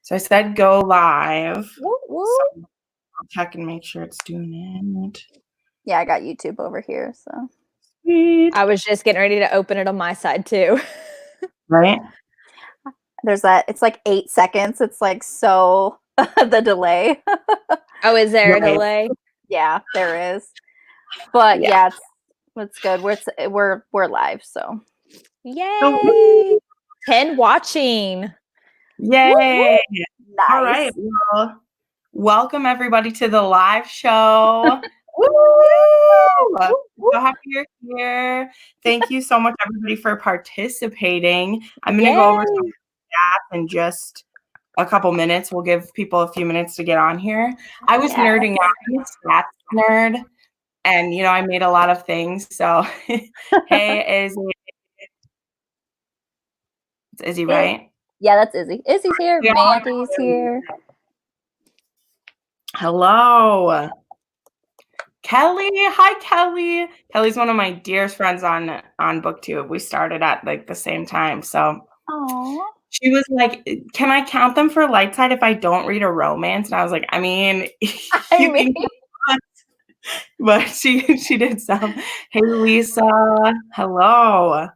So I said go live. Woo, woo. So I'll check and make sure it's doing it. Yeah, I got YouTube over here, so. Sweet. I was just getting ready to open it on my side too. Right? There's that. It's like 8 seconds. It's like so the delay. Oh, is there a Right. delay? Yeah, there is. But Yeah. it's good. We're live, so. Yay! 10 watching. Yay. Nice. All right. Well, welcome everybody to the live show. Woo! So happy you're here. Thank you so much, everybody, for participating. I'm going to go over some stats in just a couple minutes. We'll give people a few minutes to get on here. I was nerding out. I'm a stats nerd, and I made a lot of things. So, hey, it's Izzy, right? Yeah, that's Izzy. Izzy's here. Yeah. Mandy's here. Hello. Kelly. Hi, Kelly. Kelly's one of my dearest friends on BookTube. We started at like the same time. So she was like, can I count them for light side if I don't read a romance? And I was like, I mean, but she did some. Hey, Lisa. Hello.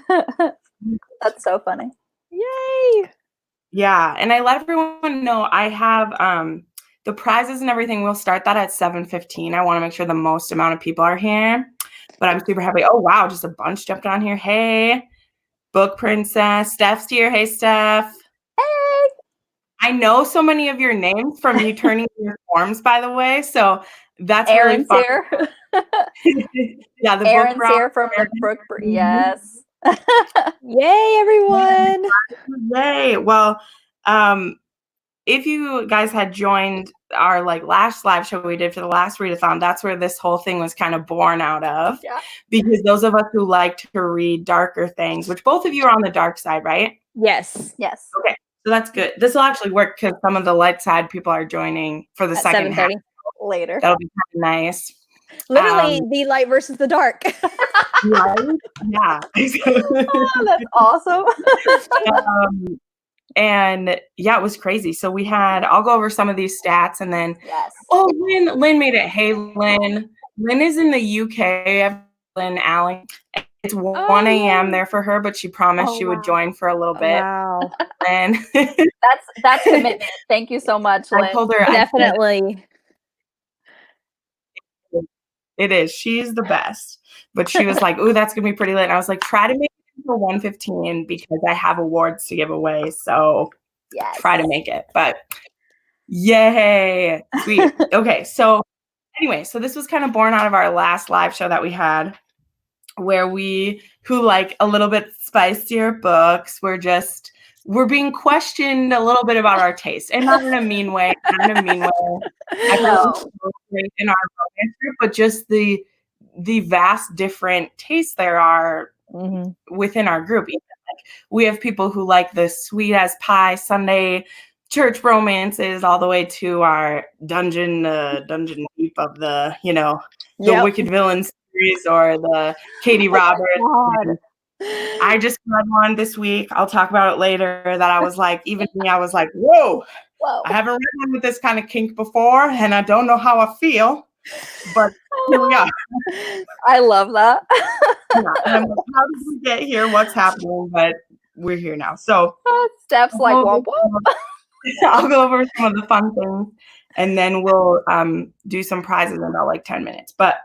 That's so funny. Yay. Yeah. And I let everyone know I have the prizes and everything. We'll start that at 7:15. I want to make sure the most amount of people are here. But I'm super happy. Oh, wow. Just a bunch jumped on here. Hey, Book Princess. Steph's here. Hey, Steph. Hey. I know so many of your names from you turning in your forms, by the way. So that's Aaron's really fun. here. Yeah, the Aaron's book here from the book. Yes. Yay, everyone. Yay. Well, if you guys had joined our last live show we did for the last Readathon, that's where this whole thing was kind of born out of. Yeah. Because those of us who like to read darker things, which both of you are on the dark side, right? Yes. Yes. Okay. So that's good. This will actually work because some of the light side people are joining for the second half. Later. That'll be kind of nice. Literally the light versus the dark. Right? Yeah. Oh, that's awesome. And yeah, it was crazy. So I'll go over some of these stats and then, Lynn made it. Hey, Lynn. Lynn is in the UK. Lynn Allen. It's 1 a.m. there for her, but she promised she would join for a little bit. Wow. And that's commitment. Thank you so much, Lynn. I told her definitely. It is. She's the best. But she was like, ooh, that's going to be pretty late. And I was like, try to make it for 1:15 because I have awards to give away. So try to make it. But yay. Sweet. Okay. So anyway, so this was kind of born out of our last live show that we had where who like a little bit spicier books, we're being questioned a little bit about our taste, and not in a mean way. Not in a mean way. I know in our romance group, but just the vast different tastes there are within our group. Like, we have people who like the sweet as pie Sunday church romances, all the way to our dungeon deep of the the Wicked Villain series or the Katie Roberts. I just read one this week. I'll talk about it later. That I was like, even me, I was like, whoa. I haven't read one with this kind of kink before, and I don't know how I feel. But here we are. I love that. And I'm like, how did we get here? What's happening? But we're here now. So Steph's like, whoop, whoop. I'll go over some of the fun things, and then we'll do some prizes in about 10 minutes. But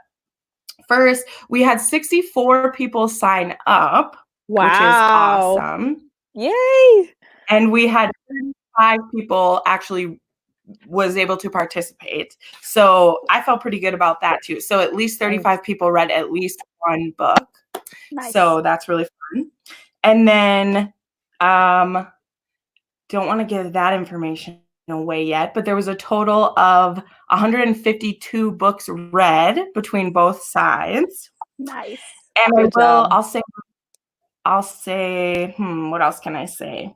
first, we had 64 people sign up, which is awesome. Yay! And we had 5 people actually was able to participate. So I felt pretty good about that too. So at least 35 people read at least one book. Nice. So that's really fun. And then don't want to give that information away yet, but there was a total of 152 books read between both sides. Nice. And I'll say, what else can I say?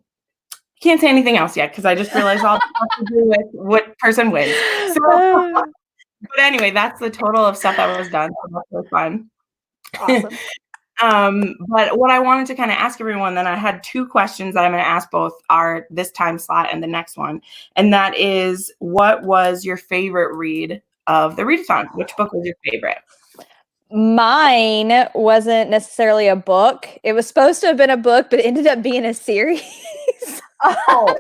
Can't say anything else yet because I just realized all have to do with what person wins. So, but anyway, that's the total of stuff that was done. So that's really fun. But what I wanted to kind of ask everyone, then I had 2 questions that I'm going to ask both our this time slot and the next one. And that is, what was your favorite read of the Readathon? Which book was your favorite? Mine wasn't necessarily a book. It was supposed to have been a book, but it ended up being a series. Oh,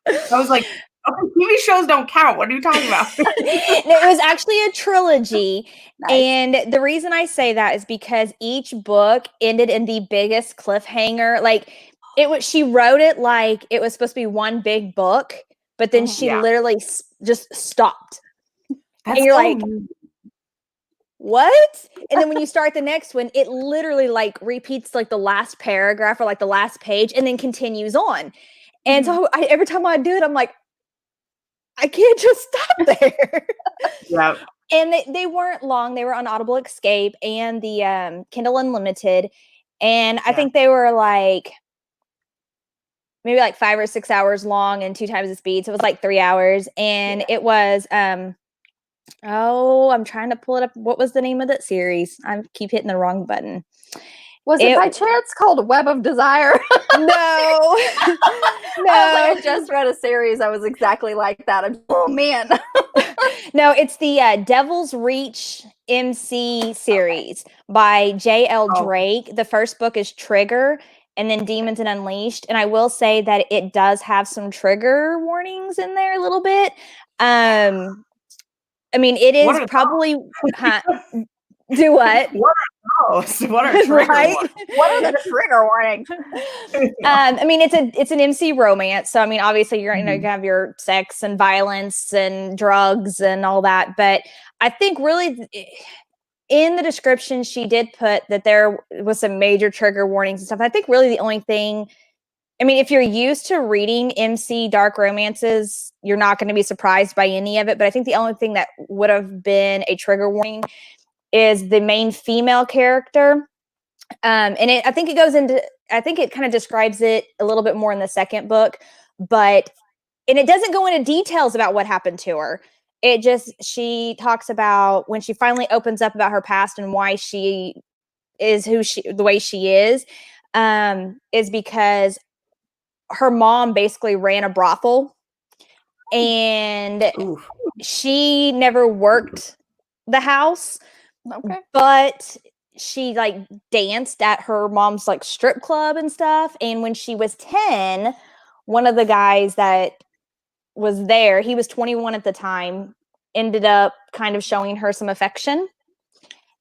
okay. I was like, okay, TV shows don't count. What are you talking about? No, it was actually a trilogy. Nice. And the reason I say that is because each book ended in the biggest cliffhanger. Like she wrote it like it was supposed to be one big book, but then she literally just stopped. That's and you're so like, mean. what? And then when you start the next one, it literally like repeats like the last paragraph or like the last page and then continues on. And so every time I do it, I'm like, I can't just stop there. Yeah. And they weren't long. They were on Audible Escape and the Kindle Unlimited. And I think they were like maybe like 5 or 6 hours long and 2 times the speed. So it was like 3 hours. And it was I'm trying to pull it up. What was the name of that series? I keep hitting the wrong button. Was it by chance called Web of Desire? No. No. I just read a series that was exactly like that. Oh, man. No, it's the Devil's Reach MC series by J.L. Drake. The first book is Trigger, and then Demons and Unleashed. And I will say that it does have some trigger warnings in there a little bit. I mean, it is probably... Do what? What are those? What are trigger warnings? What are the trigger warnings? I mean, it's an MC romance, so I mean, obviously you're gonna have your sex and violence and drugs and all that, but I think really in the description she did put that there was some major trigger warnings and stuff. I think really the only thing, I mean, if you're used to reading MC dark romances, you're not going to be surprised by any of it, but I think the only thing that would have been a trigger warning is the main female character. And I think it kind of describes it a little bit more in the second book, and it doesn't go into details about what happened to her. She talks about when she finally opens up about her past and why she is the way she is because her mom basically ran a brothel and she never worked the house. Okay. But she like danced at her mom's like strip club and stuff. And when she was 10, one of the guys that was there, he was 21 at the time, ended up kind of showing her some affection.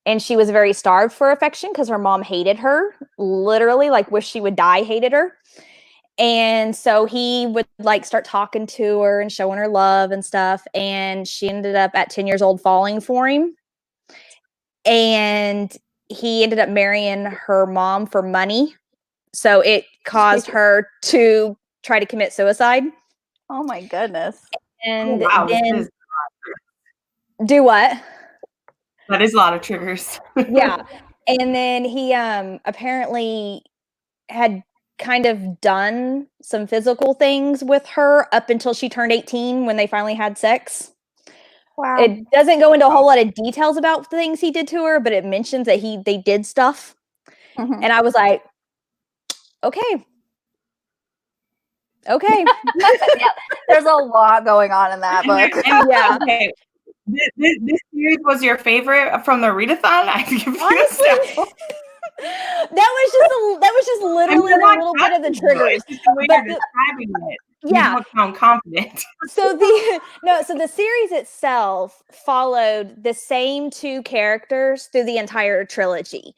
And she was very starved for affection because her mom hated her, literally like wished she would die, hated her. And so he would like start talking to her and showing her love and stuff. And she ended up at 10 years old falling for him. And he ended up marrying her mom for money. So it caused her to try to commit suicide. Oh my goodness. And then do what? That is a lot of triggers. Yeah. And then he apparently had kind of done some physical things with her up until she turned 18 when they finally had sex. Wow. It doesn't go into a whole lot of details about the things he did to her, but it mentions that they did stuff. And I was like, okay. Yeah, there's a lot going on in that book. Yeah. Okay. This series was your favorite from the Readathon? I give you honestly, that was just literally a little bit of the triggers. The way you're describing it. Yeah. You don't sound confident. So the series itself followed the same 2 characters through the entire trilogy.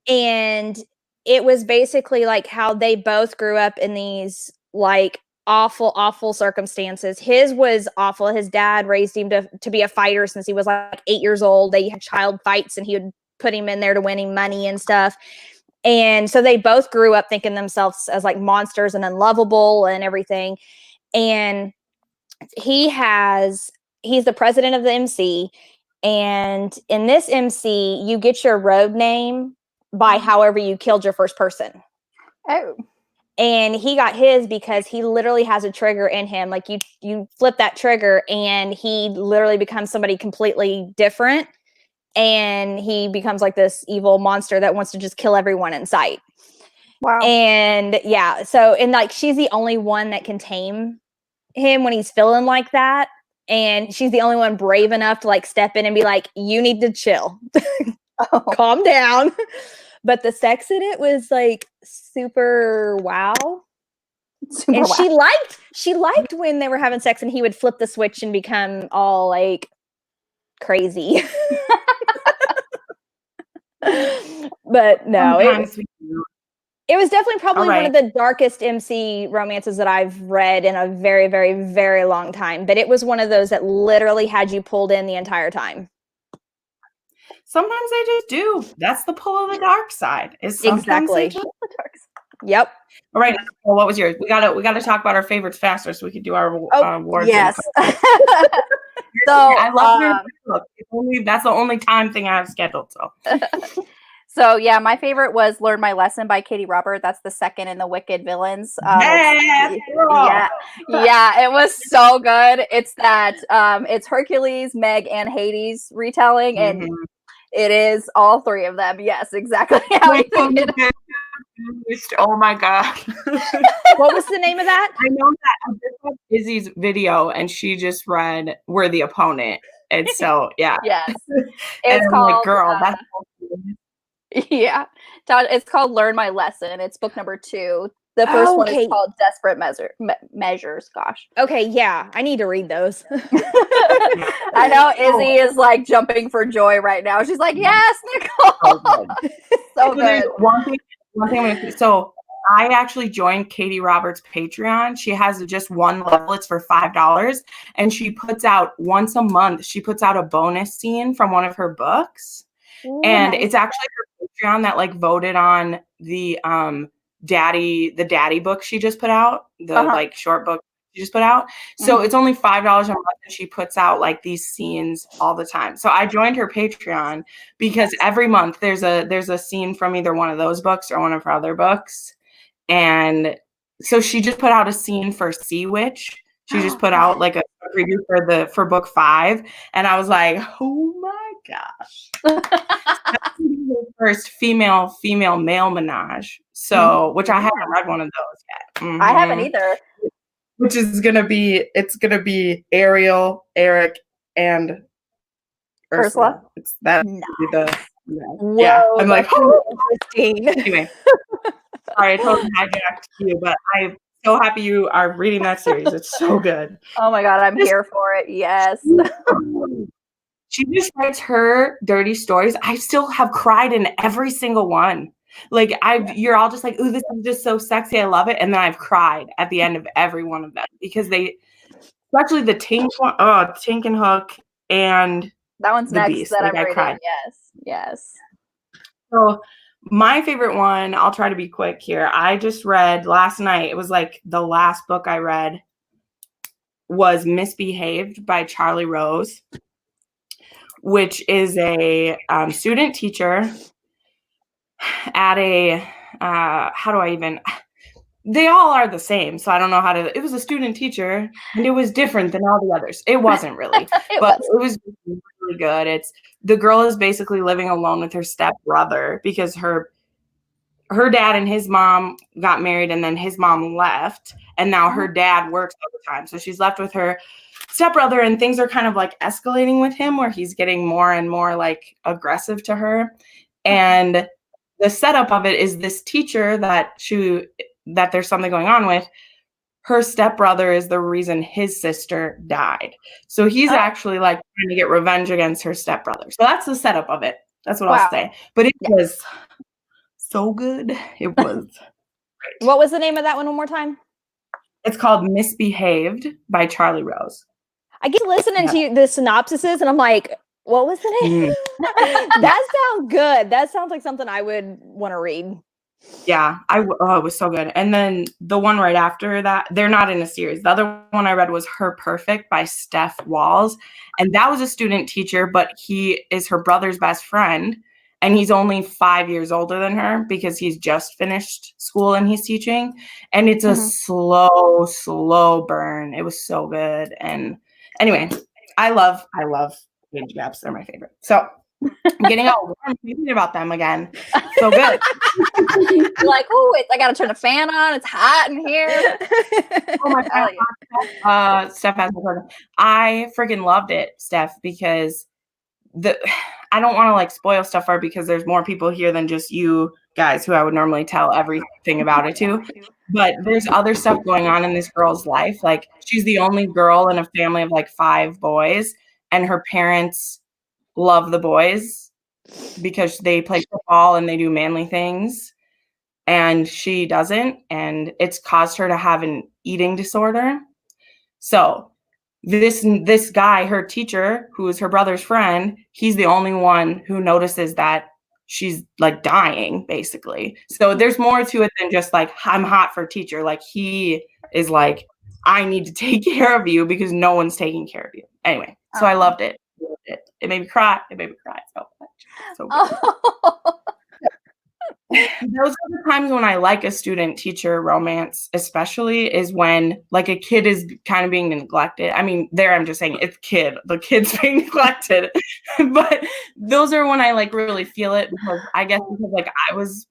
And it was basically like how they both grew up in these like awful circumstances. His was awful. His dad raised him to be a fighter since he was like 8 years old. They had child fights and he would put him in there to win him money and stuff. And so they both grew up thinking themselves as like monsters and unlovable and everything. And he's the president of the MC. And in this MC, you get your road name by however you killed your first person. Oh. And he got his because he literally has a trigger in him. Like you flip that trigger and he literally becomes somebody completely different. and he becomes like this evil monster that wants to just kill everyone in sight. Wow. And yeah, so and like she's the only one that can tame him when he's feeling like that. And she's the only one brave enough to like step in and be like, you need to chill. Calm down. But the sex in it was like super wow. And wow. she liked when they were having sex and he would flip the switch and become all like crazy. But no, it was definitely probably one of the darkest MC romances that I've read in a very, very, very long time. But it was one of those that literally had you pulled in the entire time. Sometimes they just do. That's the pull of the dark side. Exactly. The dark side. Yep. All right. Well, what was yours? We gotta talk about our favorites faster so we could do our awards. Yes. So I love your book. That's the only time thing I have scheduled. So yeah, my favorite was "Learn My Lesson" by Katie Robert. That's the second in the Wicked Villains. Yeah, it was so good. It's that it's Hercules, Meg, and Hades retelling, and it is all three of them. Yes, exactly how you think it is. Oh my god! What was the name of that? I know that I just watched Izzy's video, and she just read "We're the Opponent," and so yeah, yes, it's called like, girl. That's yeah, it's called "Learn My Lesson." It's book number 2. The first one is called "Desperate Measures." Gosh. Okay, yeah, I need to read those. I know Izzy is like jumping for joy right now. She's like, "Yes, Nicole." So good. One thing so I actually joined Katie Roberts' Patreon. She has just one level. It's for $5, and she puts out once a month. She puts out a bonus scene from one of her books. Ooh, and nice. It's actually her Patreon that like voted on the daddy book she just put out, the like short book she just put out. So it's only $5 a month, and she puts out like these scenes all the time. So I joined her Patreon because every month there's a scene from either one of those books or one of her other books. And so she just put out a scene for Sea Witch. She just put out like a preview for book 5, and I was like, oh my gosh. That's the first female male menage. So which I haven't read one of those yet. I haven't either. Which is gonna be Ariel, Eric, and Ursula. It's that nice. Yeah. I'm like, interesting. Anyway. Sorry, I totally hijacked you, but I'm so happy you are reading that series. It's so good. Oh my god, I'm here for it. Yes. She just writes her dirty stories. I still have cried in every single one. Like you're all just like, ooh, this is just so sexy. I love it. And then I've cried at the end of every one of them because especially the Tink one, Tink and Hook, and that one's next Beast. that like, I'm reading. Cried. Yes. So my favorite one, I'll try to be quick here. I just read last night. It was like the last book I read was Misbehaved by Charlie Rose, which is a student teacher at a they all are the same, so I don't know it was a student teacher, and it was different than all the others. It wasn't really, it was really good. The girl is basically living alone with her stepbrother because her dad and his mom got married, and then his mom left, and now her dad works all the time, so she's left with her stepbrother, and things are kind of like escalating with him where he's getting more and more like aggressive to her. And the setup of it is this teacher that there's something going on with. Her stepbrother is the reason his sister died. So he's actually like trying to get revenge against her stepbrother. So that's the setup of it. That's what I'll say. But it was so good. It was great. What was the name of that one more time? It's called Misbehaved by Charlie Rose. I keep listening to the synopsises, and I'm like, what was the name? That sounds good. That sounds like something I would want to read. Yeah, it was so good. And then the one right after that, they're not in a series. The other one I read was Her Perfect by Steph Walls. And that was a student teacher, but he is her brother's best friend. And he's only 5 years older than her because he's just finished school and he's teaching. And it's a slow burn. It was so good. And anyway, I love age gaps. They're my favorite. So I'm getting all warm thinking about them again. So good. You're like, oh, I got to turn the fan on. It's hot in here. Oh my God. Steph has a problem. I freaking loved it, Steph, because I don't want to like spoil stuff for her because there's more people here than just you guys who I would normally tell everything about it to. But there's other stuff going on in this girl's life. Like she's the only girl in a family of like 5 boys, and her parents love the boys because they play football and they do manly things, and she doesn't, and it's caused her to have an eating disorder. So this guy, her teacher, who is her brother's friend, he's the only one who notices that she's like dying, basically. So there's more to it than just like, I'm hot for teacher. Like he is like, I need to take care of you because no one's taking care of you. Anyway, so I loved it. It made me cry. It made me cry so much. So good. Those are the times when I like a student-teacher romance, especially, is when like a kid is kind of being neglected. I mean, there I'm just saying it's the kid's being neglected. But those are when I like really feel it, because I guess because like I was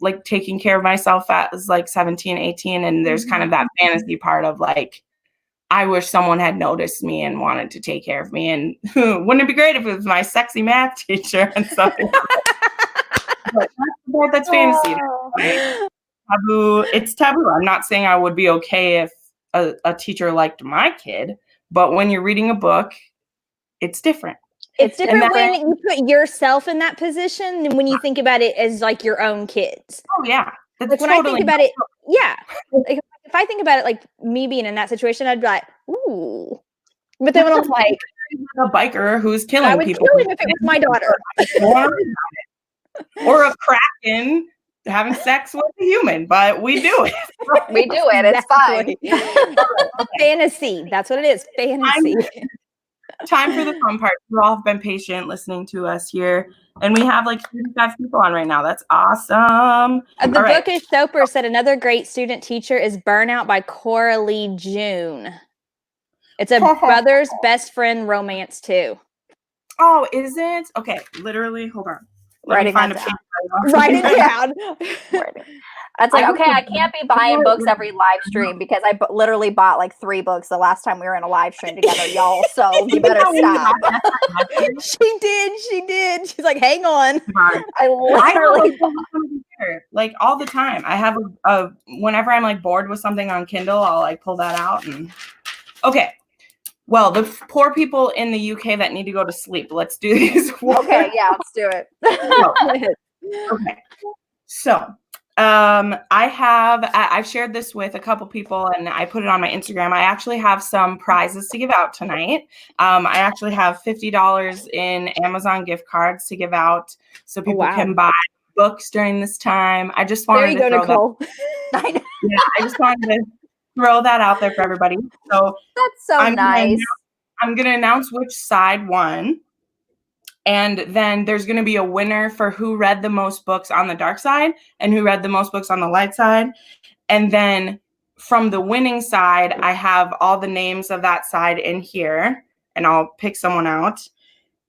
like taking care of myself at was like 17, 18, and there's kind of that fantasy part of like, I wish someone had noticed me and wanted to take care of me. And wouldn't it be great if it was my sexy math teacher and something? But that's fantasy. Right? Taboo. It's taboo. I'm not saying I would be okay if a teacher liked my kid, but when you're reading a book, it's different. It's different when you put yourself in that position than when you think about it as like your own kids. Oh yeah. Like when I think about it, yeah. Like if I think about it, like me being in that situation, I'd be like, ooh. But then when I'm like a biker who's killing people, I would kill him if it was my daughter. Or a kraken having sex with a human, but we do it. We do it. It's fine. Fantasy. That's what it is. Fantasy. Time for the fun part. You all have been patient listening to us here, and we have like 35 people on right now. That's awesome. The Bookish Soaper said another great student teacher is Burnout by Coralie June. It's a brother's best friend romance too. Oh, is it? Okay, literally, hold on. Writing it down. That's like, okay, I can't be buying books every live stream because I literally bought like 3 books the last time we were in a live stream together, y'all. So you better stop. She did. She's like, hang on. I literally like all the time. I have whenever I'm like bored with something on Kindle, I'll like pull that out and okay. Well, the poor people in the UK that need to go to sleep. Let's do these. Okay, yeah, let's do it. Okay. So, I've shared this with a couple people and I put it on my Instagram. I actually have some prizes to give out tonight. I actually have $50 in Amazon gift cards to give out so people can buy books during this time. I just wanted to throw Nicole. I just wanted to throw that out there for everybody. So that's so nice. I'm going to announce which side won. And then there's going to be a winner for who read the most books on the dark side and who read the most books on the light side. And then from the winning side, I have all the names of that side in here, and I'll pick someone out.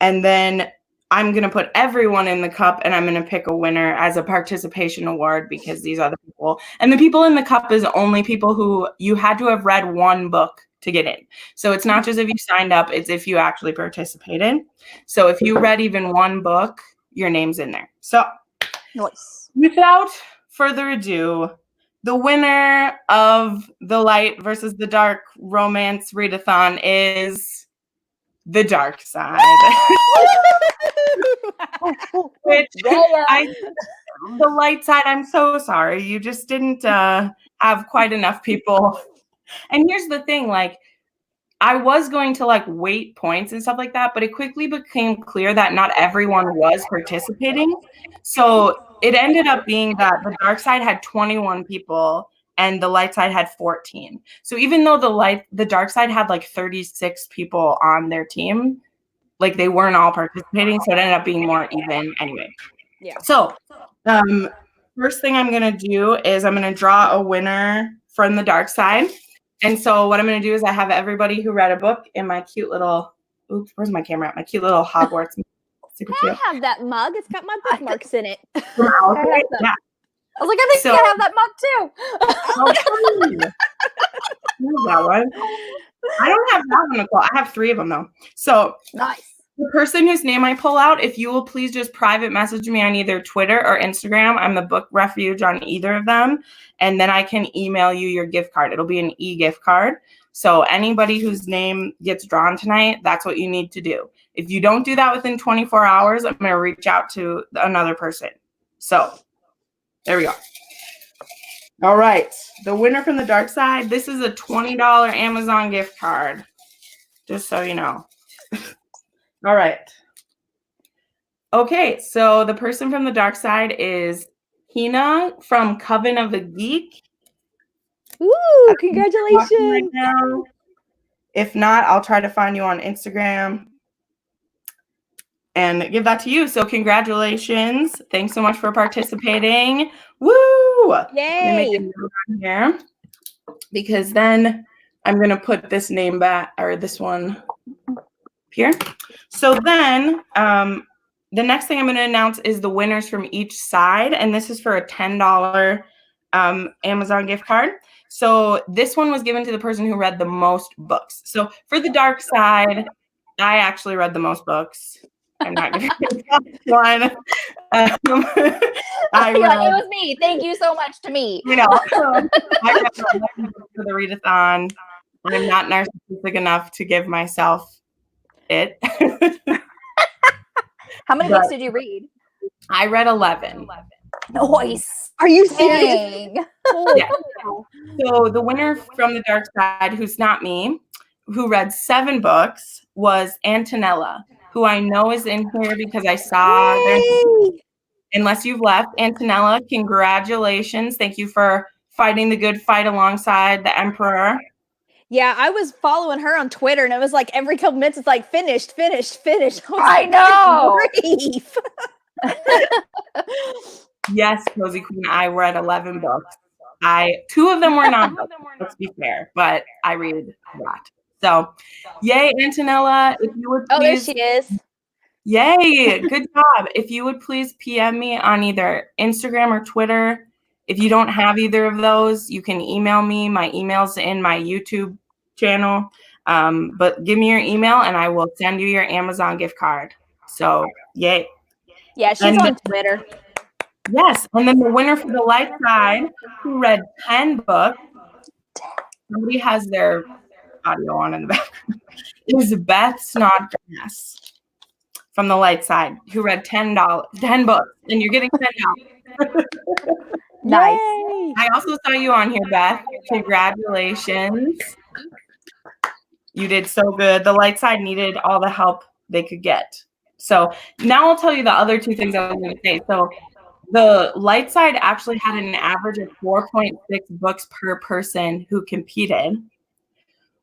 And then I'm going to put everyone in the cup, and I'm going to pick a winner as a participation award because these are the people. And the people in the cup is only people who you had to have read 1 book to get in. So it's not just if you signed up, it's if you actually participated. So if you read even 1 book, your name's in there. So without further ado, the winner of the light versus the dark romance readathon is the dark side. Which the light side, I'm so sorry. You just didn't have quite enough people. And here's the thing, like, I was going to like weight points and stuff like that, but it quickly became clear that not everyone was participating. So it ended up being that the dark side had 21 people and the light side had 14. So even though the dark side had like 36 people on their team, like they weren't all participating. So it ended up being more even anyway. Yeah. So first thing I'm going to do is I'm going to draw a winner from the dark side. And so what I'm going to do is I have everybody who read a book in my cute little, where's my camera at? My cute little Hogwarts Super cute. I have that mug. It's got my bookmarks in it. From Alice, yeah. I was like, I think I have that mug too. Oh, cool. I have that one. I don't have that one, Nicole. I have 3 of them though. So Nice. the person whose name I pull out, if you will please just private message me on either Twitter or Instagram. I'm the book refuge on either of them. And then I can email you your gift card. It'll be an e-gift card. So anybody whose name gets drawn tonight, that's what you need to do. If you don't do that within 24 hours, I'm going to reach out to another person. So there we go. All right. The winner from the dark side, this is a $20 Amazon gift card. Just so you know. All right. Okay, so the person from the dark side is Hina from Coven of the Geek. Ooh, congratulations. Right now. If not, I'll try to find you on Instagram and give that to you. So congratulations. Thanks so much for participating. Woo! Yay. Make a note on here because then I'm going to put this name back, or this one here. So then the next thing I'm going to announce is the winners from each side. And this is for a $10 Amazon gift card. So this one was given to the person who read the most books. So for the dark side, I actually read the most books. I'm not giving that one. It was me. Thank you so much to me. You know, I read 11 books for the Readathon. I'm not narcissistic enough to give myself it. How many books did you read? I read 11. Nice. Are you serious? Yeah. So the winner from the dark side, who's not me, who read 7 books, was Antonella, who I know is in here because I saw their. Unless you've left, Antonella, congratulations. Thank you for fighting the good fight alongside the Emperor. Yeah, I was following her on Twitter, and it was like every couple minutes, it's like finished. I know. Grief. Yes, Cozy Queen, I read 11 books. 2 of them were not books, let's be fair, but I read a lot. So, yay, Antonella. If you would please, oh, there she is. Yay, good job. If you would please PM me on either Instagram or Twitter. If you don't have either of those, you can email me. My email's in my YouTube channel. But give me your email and I will send you your Amazon gift card. So, yay. Yeah, she's on Twitter. Yes, and then the winner for the light side, who read 10 books, somebody has their audio on in the background, is Beth Snodgrass from the light side, who read 10 books, and you're getting $10. Nice. Yay. I also saw you on here, Beth. Congratulations. You did so good. The light side needed all the help they could get. So now I'll tell you the other 2 things I was going to say. So the light side actually had an average of 4.6 books per person who competed,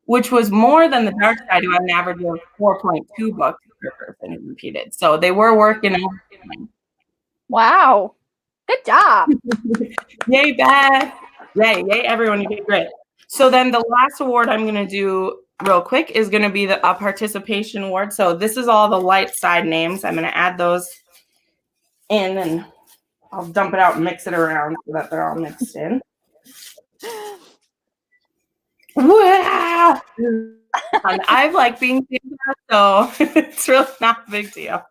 which was more than the dark side, who had an average of 4.2 books per person who competed. So they were working overtime. Wow. Good job. Yay, Beth. Yay, everyone. You did great. So then the last award I'm going to do real quick is going to be a participation award. So this is all the light side names. I'm going to add those in and I'll dump it out and mix it around so that they're all mixed in. Wow! I like being here, so it's really not a big deal.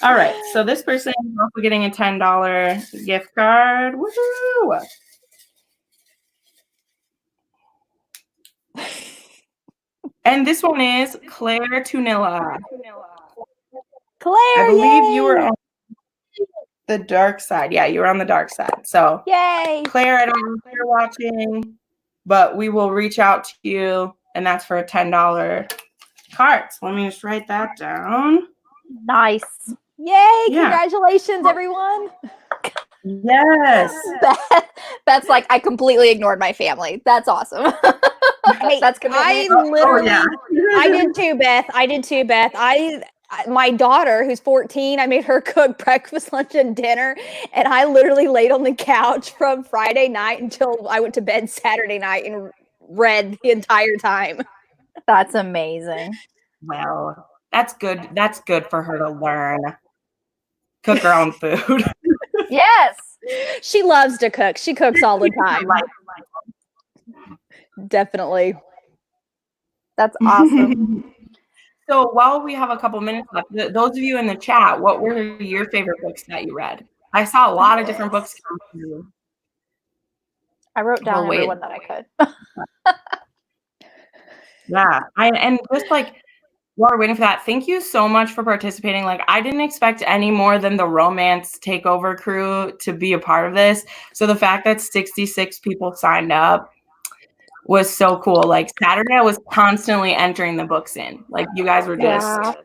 All right, so this person is also getting a $10 gift card. Woohoo! And this one is Claire Tunilla. Claire, I believe yay. you were on the dark side. Yeah, you were on the dark side. So, yay. Claire, I don't know if you're watching, but we will reach out to you, and that's for a $10 card. So let me just write that down. Nice. Yay, congratulations, everyone. Yes. That's like, I completely ignored my family. That's awesome. Hey, that's good. I literally, I did too, Beth. My daughter, who's 14, I made her cook breakfast, lunch, and dinner, and I literally laid on the couch from Friday night until I went to bed Saturday night and read the entire time. That's amazing. Well, That's good. That's good for her to learn. Cook her own food. Yes. She loves to cook. She cooks all the time. Definitely. That's awesome. So while we have a couple minutes left, those of you in the chat, what were your favorite books that you read? I saw a lot of different books come through. I wrote down everyone that I could. Yeah. And just like while we're waiting for that, thank you so much for participating. Like, I didn't expect any more than the romance takeover crew to be a part of this. So the fact that 66 people signed up was so cool. Like, Saturday I was constantly entering the books in. Like, you guys were just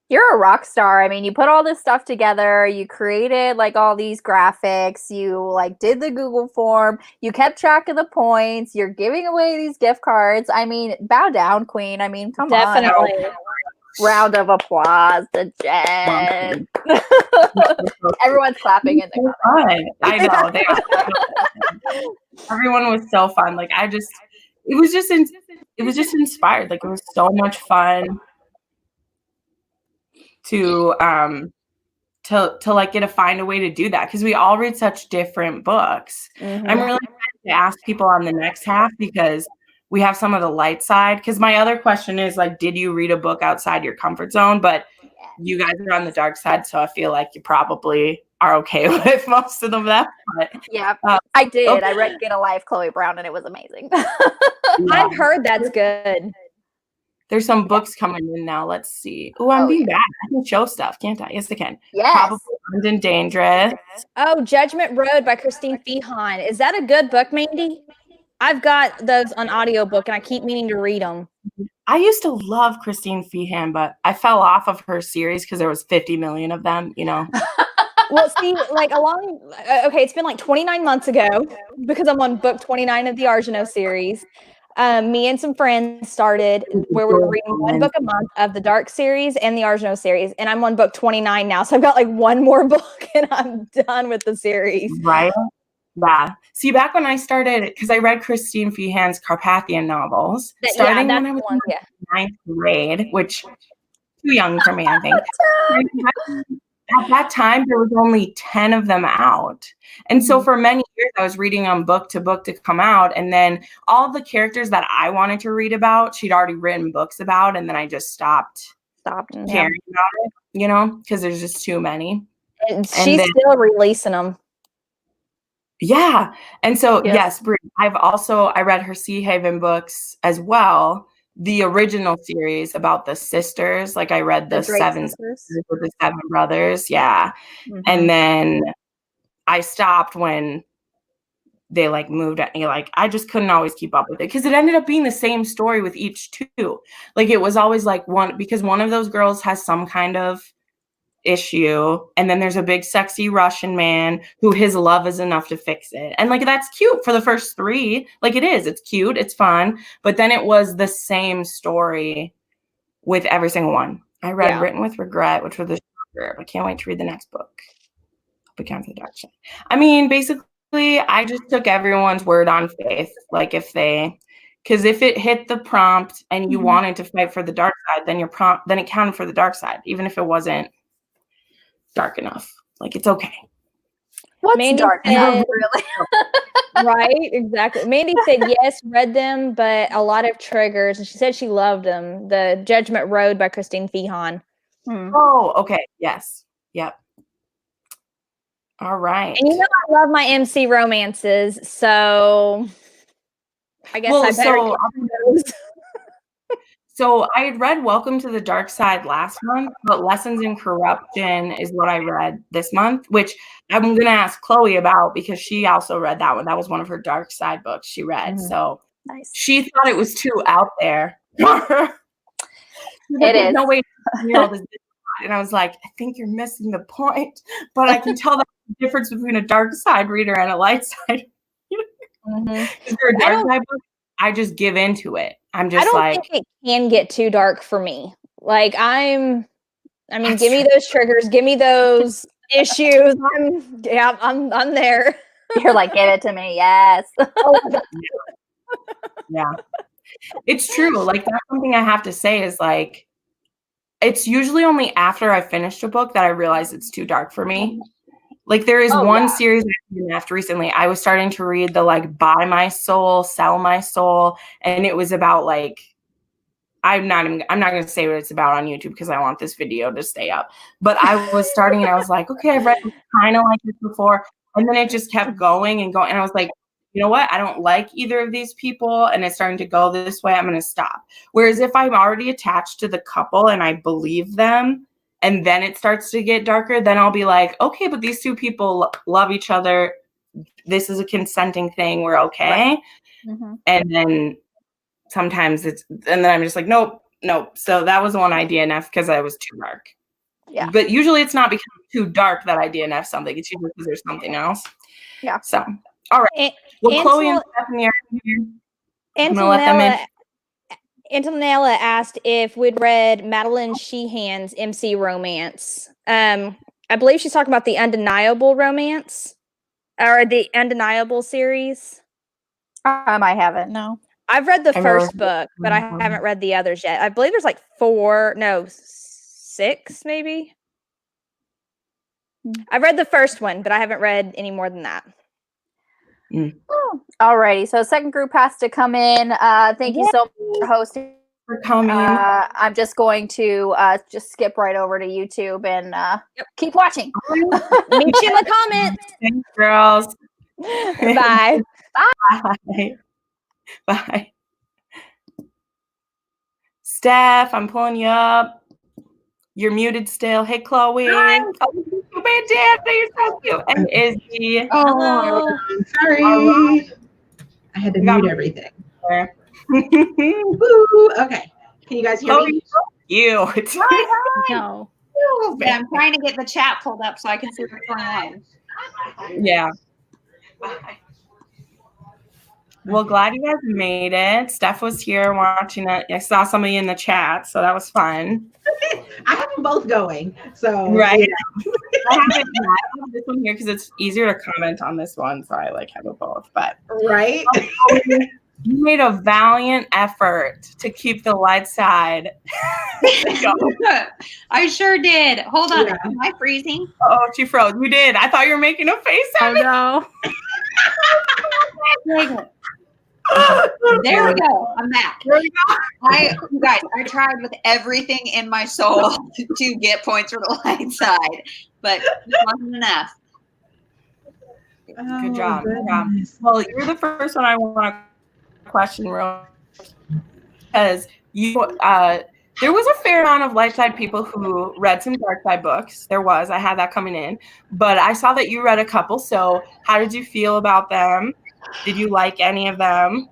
You're a rock star. I mean, you put all this stuff together, you created like all these graphics, you like did the Google form, you kept track of the points, you're giving away these gift cards. I mean, bow down, queen. I mean, come on. Definitely. Round of applause to Jen. Everyone's clapping in the fun. I know. They everyone was so fun. Like, it was just inspired. Like, it was so much fun to like get to find a way to do that, because we all read such different books. I'm really excited to ask people on the next half, because we have some of the light side. Because my other question is, like, did you read a book outside your comfort zone? But you guys are on the dark side, so I feel like you probably are okay with most of them. But yeah, I did. Okay. I read Get a Life, Chloe Brown, and it was amazing. I've heard that's good. There's some books coming in now. Let's see. Oh, I'm being bad. I can show stuff, can't I? Yes, I can. Yes. Probably Armed and Dangerous. Oh, Judgment Road by Christine Feehan. Is that a good book, Mandy? I've got those on audiobook, and I keep meaning to read them. I used to love Christine Feehan, but I fell off of her series because there was 50 million of them, you know. Well, see, like it's been like 29 months ago, because I'm on book 29 of the Argeno series. Me and some friends started where we were reading one book a month of the Dark series and the Argeno series, and I'm on book 29 now. So I've got like one more book and I'm done with the series. Right? Yeah. See, back when I started, because I read Christine Feehan's Carpathian novels, starting when I was in ninth grade, which too young for me, I think. At that time, there was only 10 of them out. And so for many years, I was reading them book to book to come out. And then all the characters that I wanted to read about, she'd already written books about. And then I just stopped caring about it, you know, because there's just too many. And she's still releasing them. Yeah. And so, yes, Brie, I read her Sea Haven books as well. The original series about the sisters, like I read the seven sisters with the seven brothers. Yeah. And then I stopped when they like moved at me. Like, I just couldn't always keep up with it, because it ended up being the same story with each two. Like, it was always like because one of those girls has some kind of issue, and then there's a big sexy Russian man who his love is enough to fix it, and like that's cute for the first three. Like, it's cute, it's fun, but then it was the same story with every single one. I read Written with Regret, which was the shorter, but can't wait to read the next book. Become the Dark Side. I mean, basically, I just took everyone's word on faith. Like, because if it hit the prompt and you wanted to fight for the dark side, then then it counted for the dark side, even if it wasn't dark enough. Like, it's okay. What's Mandy dark enough, really? Right, exactly. Mandy said yes, read them, but a lot of triggers, and she said she loved them. The Judgment Road by Christine Feehan. Oh, okay. Yes. Yep. All right. And you know I love my MC romances, so I guess I better get those. So I had read Welcome to the Dark Side last month, but Lessons in Corruption is what I read this month, which I'm going to ask Chloe about, because she also read that one. That was one of her Dark Side books she read. So she thought it was too out there. It is. No way. And I was like, I think you're missing the point, but I can tell the difference between a dark side reader and a light side. If you're a dark side book, I just give into it. I'm just think it can get too dark for me. Like, give me those triggers, give me those issues. I'm there. You're like, give it to me, yes. Yeah. It's true. Like, that's something I have to say is, like, it's usually only after I finished a book that I realize it's too dark for me. Like there is one series I DNF'd recently. I was starting to read the like Buy My Soul, Sell My Soul, and it was about like I'm not going to say what it's about on YouTube because I want this video to stay up. But I was starting and I was like, okay, I've read kind of like this before. And then it just kept going and going. And I was like, you know what? I don't like either of these people. And it's starting to go this way. I'm going to stop. Whereas if I'm already attached to the couple and I believe them, and then it starts to get darker, then I'll be like, okay, but these two people love each other. This is a consenting thing. We're okay. Right. Mm-hmm. And then sometimes and then I'm just like, nope. So that was one I DNF because I was too dark. Yeah. But usually it's not because it's too dark that I DNF something. It's usually because there's something else. Yeah. So, all right. Well, Chloe and Stephanie are here. Antonella asked if we'd read Madeline Sheehan's MC romance. I believe she's talking about the Undeniable romance or the Undeniable series. I haven't. No. I've read the first book, but I haven't read the others yet. I believe there's like 6 maybe. I've read the first one, but I haven't read any more than that. Alrighty, so second group has to come in. Thank you so much for hosting. For coming. I'm just going to just skip right over to YouTube and keep watching. Meet you in the comments. Thanks, girls. Bye. Bye. Bye. Steph, I'm pulling you up. You're muted still. Hey, Chloe. Hi. You're so cute. And Izzy. Oh, sorry. I had to mute everything. Woo. Okay. Can you guys hear me? Cute. No. Yeah, I'm trying to get the chat pulled up so I can see what's going on. Yeah. Well, glad you guys made it. Steph was here watching it. I saw somebody in the chat, so that was fun. I have them both going, so right. I have this one here because it's easier to comment on this one, so I like have it both. But right, you made a valiant effort to keep the light side. I sure did. Hold on, am I freezing? Oh, she froze. You did. I thought you were making a face at me. No. There we go. I'm back. You guys, I tried with everything in my soul to get points for the light side, but it wasn't enough. Good job. Good job. Well, you're the first one I want to question, because you there was a fair amount of light side people who read some dark side books. I had that coming in, but I saw that you read a couple. So how did you feel about them? Did you like any of them?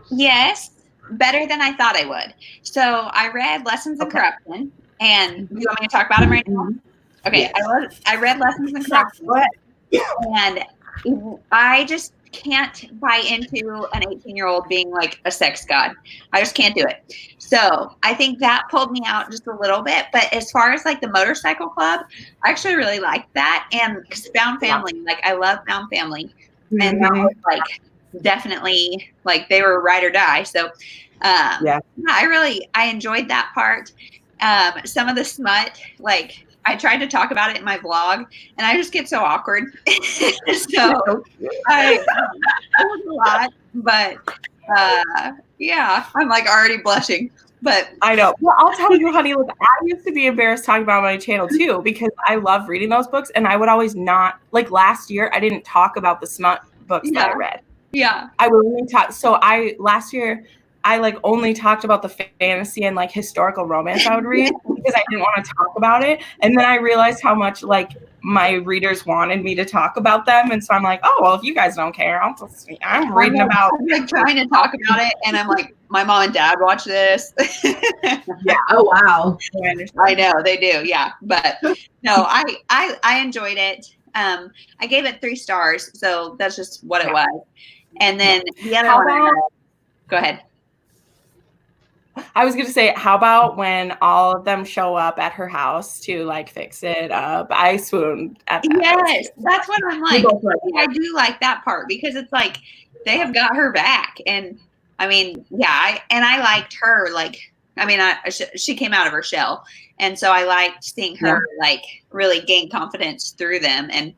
Yes, better than I thought I would. So I read Lessons in Corruption, and you want me to talk about them right now? Okay, yes. I read Lessons in Corruption, and I just can't buy into an 18-year-old being like a sex god. I just can't do it. So I think that pulled me out just a little bit. But as far as like the motorcycle club, I actually really liked that. And Found Family, like I love Found Family. And that was like definitely like they were ride or die. So I enjoyed that part. Some of the smut, like I tried to talk about it in my vlog and I just get so awkward. So it was a lot, but I'm like already blushing. But I know. Well, I'll tell you, honey, look, I used to be embarrassed talking about my channel too, because I love reading those books and I would always not, like last year, I didn't talk about the smut books that I read. Yeah. I would only talk. So last year, I like only talked about the fantasy and like historical romance I would read because I didn't want to talk about it. And then I realized how much like my readers wanted me to talk about them. And so I'm like, oh, well, if you guys don't care, I'm reading about. I'm like trying to talk about it. And I'm like, my mom and dad watch this. Yeah. Oh, wow. I know they do. Yeah. But no, I enjoyed it. I gave it 3 stars. So that's just what it was. And then the other one, go ahead. I was going to say, how about when all of them show up at her house to like fix it up? I swooned at that. Yes, that's what I'm like. I do like that part because it's like they have got her back. And I mean, I liked her. Like, I mean, she came out of her shell, and so I liked seeing her like really gain confidence through them and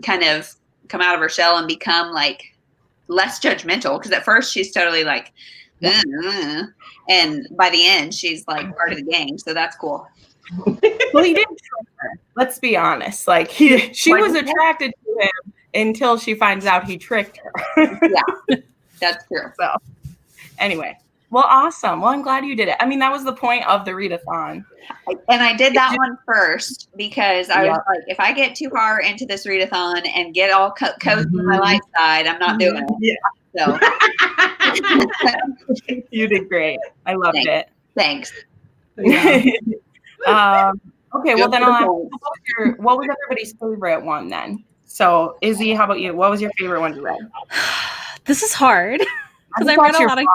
kind of come out of her shell and become like less judgmental. Because at first she's totally like, and by the end she's like part of the gang. So that's cool. Well, he didn't trick her. Let's be honest. Like she was attracted to him until she finds out he tricked her. Yeah, that's true. So anyway, well, awesome. Well, I'm glad you did it. I mean, that was the point of the Readathon. And I did that one first because I was like, if I get too far into this Readathon and get all cozy on my light side, I'm not doing it. Yeah. So you did great. I loved it. Thanks. Yeah. Okay, well then I'll ask, what was everybody's favorite one then? So Izzy, how about you? What was your favorite one you read? This is hard because I read a lot of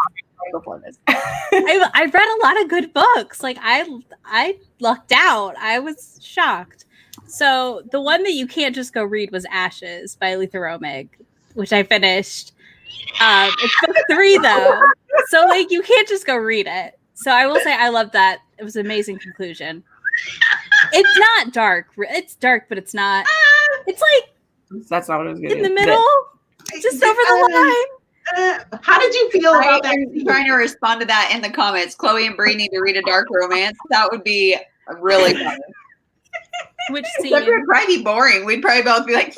before this. I read a lot of good books. Like I lucked out. I was shocked. So the one that you can't just go read was Ashes by Letha Romig, which I finished. It's book 3 though, so like you can't just go read it. So I will say I loved that. It was an amazing conclusion. It's not dark. It's dark, but it's not. It's like that's not what I was in the middle, just over the line. How did you feel about that? I'm trying to respond to that in the comments. Chloe and Bree need to read a dark romance. That would be really fun. Which That scene? would probably be boring. We'd probably both be like,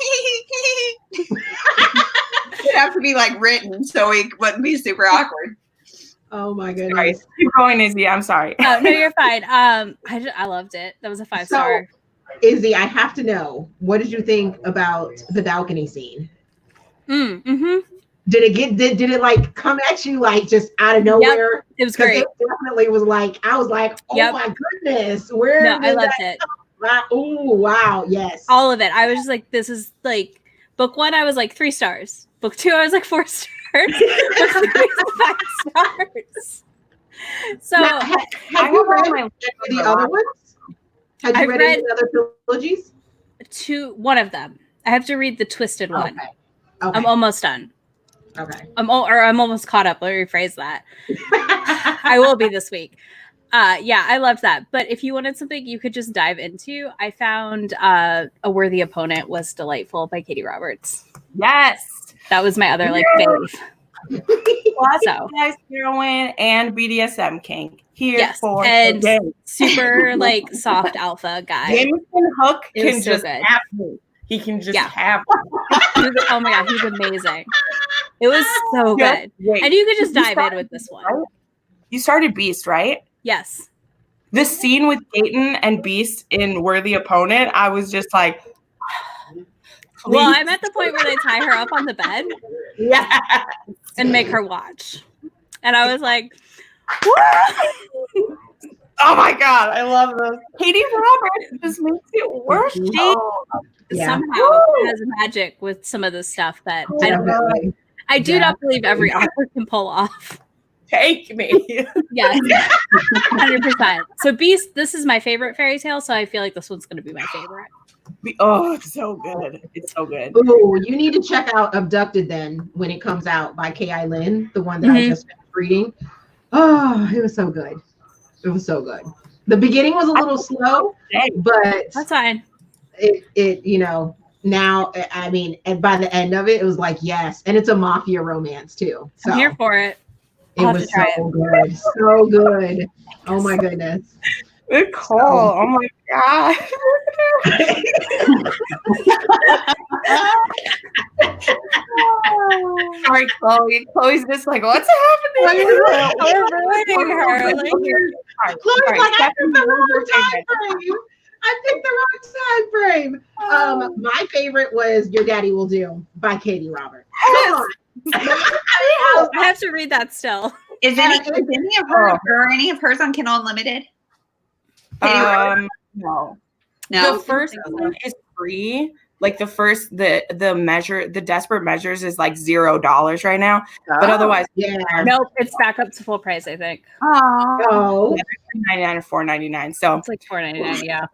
it'd have to be like written so we wouldn't be super awkward. Oh my Sorry. goodness. Keep going, Izzy. I'm sorry. Oh no, you're fine. I loved it. That was a 5-star. Izzy, I have to know, what did you think about the balcony scene? Mm-hmm. Did it like come at you like just out of nowhere? Yep, it was great. It definitely was like, I was like, oh my goodness, where? No, I loved it. Oh wow, yes. All of it. I was just like, this is like book 1. I was like 3 stars. Book 2, I was like 4 stars. Book 3 was 5 stars. So now, have you read any of the other ones? Have you read any other trilogies? One of them. I have to read the Twisted one. Okay. I'm almost done. Okay. I'm almost caught up. Let me rephrase that. I will be this week. Yeah, I loved that. But if you wanted something you could just dive into, I found A Worthy Opponent was delightful by Katie Roberts. Yes. That was my other like fave. Nice heroine and BDSM kink. Here for and today. Super like soft alpha guy. Jameson Hook It can was so just good. have me. He can just have me. Oh my god, he's amazing. It was so good. And you could just dive in with this one. Right? You started Beast, right? Yes. The scene with Dayton and Beast in Worthy Opponent, I was just like, well, I'm at the point where they tie her up on the bed and make her watch. And I was like, oh my god, I love this. Katie Roberts just makes it worse. She somehow has magic with some of the stuff that I do not believe every author can pull off. Take me. Yes, 100%. So Beast, this is my favorite fairy tale, so I feel like this one's going to be my favorite. Oh, it's so good. It's so good. Oh, you need to check out Abducted then when it comes out by K.I. Lin, the one that I just finished reading. Oh, it was so good. It was so good. The beginning was a little slow, but that's fine. It you know, now I mean, and by the end of it, it was like yes, and it's a mafia romance too. So I'm here for it. It was so good, so good. Oh my goodness. Good call. Oh my god. Sorry, Chloe. Chloe's just like, what's happening? We're ruining her. Chloe's like, I picked the wrong time frame. I picked the wrong time frame. My favorite was Your Daddy Will Do by Katie Roberts. Come on. I have to read that still. Is any of her or any of hers on Kindle Unlimited? No. No. The first one is free. Like the measure, the Desperate Measures is like $0 right now. But otherwise, nope, it's back up to full price, I think. Oh, $3.99 or $4.99. So it's like $4.99. Yeah.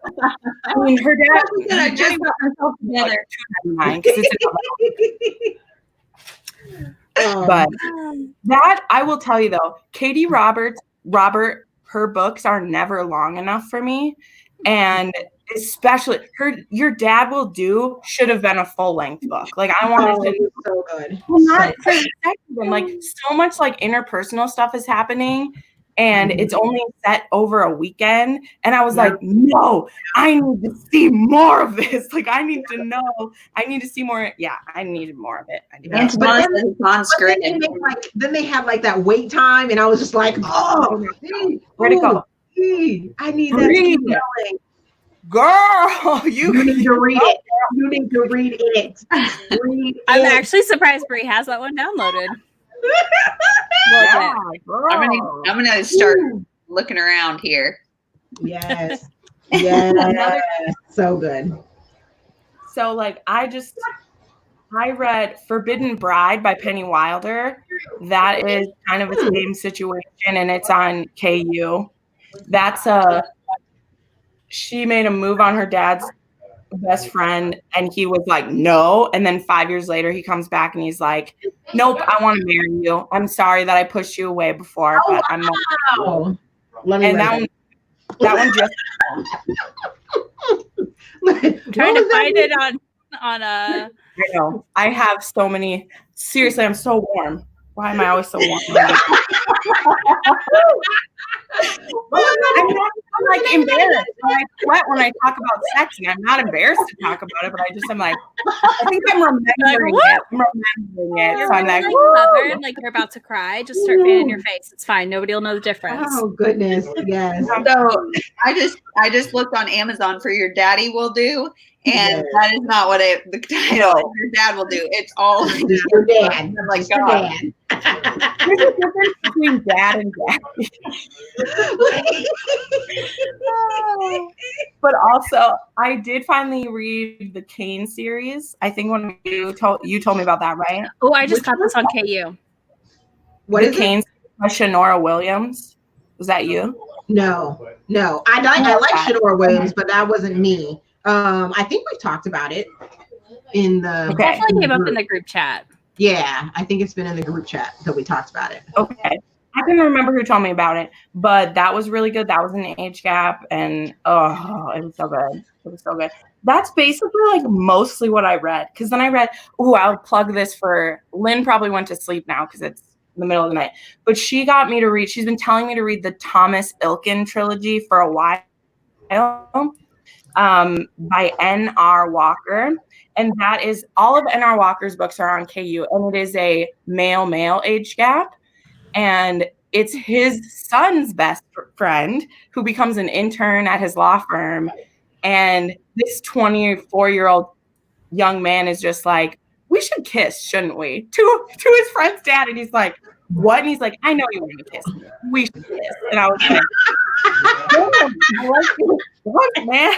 I mean, her dad. I just got myself together. $2.99. But that I will tell you though, Katie Robert her books are never long enough for me. And especially Your Dad Will Do should have been a full-length book. Like I wanted to so good. not for like so much like interpersonal stuff is happening and it's only set over a weekend. And I was like, no, I need to see more of this. Like I need to know. I need to see more. Yeah, I needed more of it. Then they had like that wait time, and I was just like, oh, where'd it go? I need that to keep going. Girl, you need to read it. You need to read it. I'm actually surprised Brie has that one downloaded. Yeah, I'm gonna start looking around here. Yes. Yes. So good. So like I read Forbidden Bride by Penny Wilder. That is kind of the same situation, and it's on KU. She made a move on her dad's best friend, and he was like, no. And then 5 years later, he comes back and he's like, nope, I want to marry you. I'm sorry that I pushed you away before, but I'm not. And that one just. I'm trying to find it on a. I know. I have so many. Seriously, I'm so warm. Why am I always so warm? I'm like embarrassed. I sweat when I talk about sex, and I'm not embarrassed to talk about it, but I'm like, I think I'm remembering it. You're So I'm like, covered, like you're about to cry. Just start fanning your face. It's fine. Nobody will know the difference. Oh goodness, yes. So I just looked on Amazon for Your Daddy Will Do, and that is not what the title is. Your Dad Will Do. It's all your dad. I'm like, your God. dad. There's a difference between dad and daddy. But also, I did finally read the Kane series. I think when you told me about that, right? Oh, I just got this on KU. What the is Kane by Shanora Williams. Was that you? No. I like Shanora Williams, but that wasn't me. I think we've talked about it in the. It definitely came up in the group chat. Yeah, I think it's been in the group chat that we talked about it. Okay. I can remember who told me about it, but that was really good. That was an age gap, and it was so good. It was so good. That's basically like mostly what I read. Because then I read, I'll plug this for Lynn. Probably went to sleep now because it's the middle of the night. But she got me to read. She's been telling me to read the Thomas Ilkin trilogy for a while, by N.R. Walker. And that is all of N.R. Walker's books are on KU, and it is a male age gap. And it's his son's best friend who becomes an intern at his law firm. And this 24-year-old young man is just like, we should kiss, shouldn't we? To his friend's dad. And he's like, what? And he's like, I know you want to kiss. We should kiss. And I was like, what, man?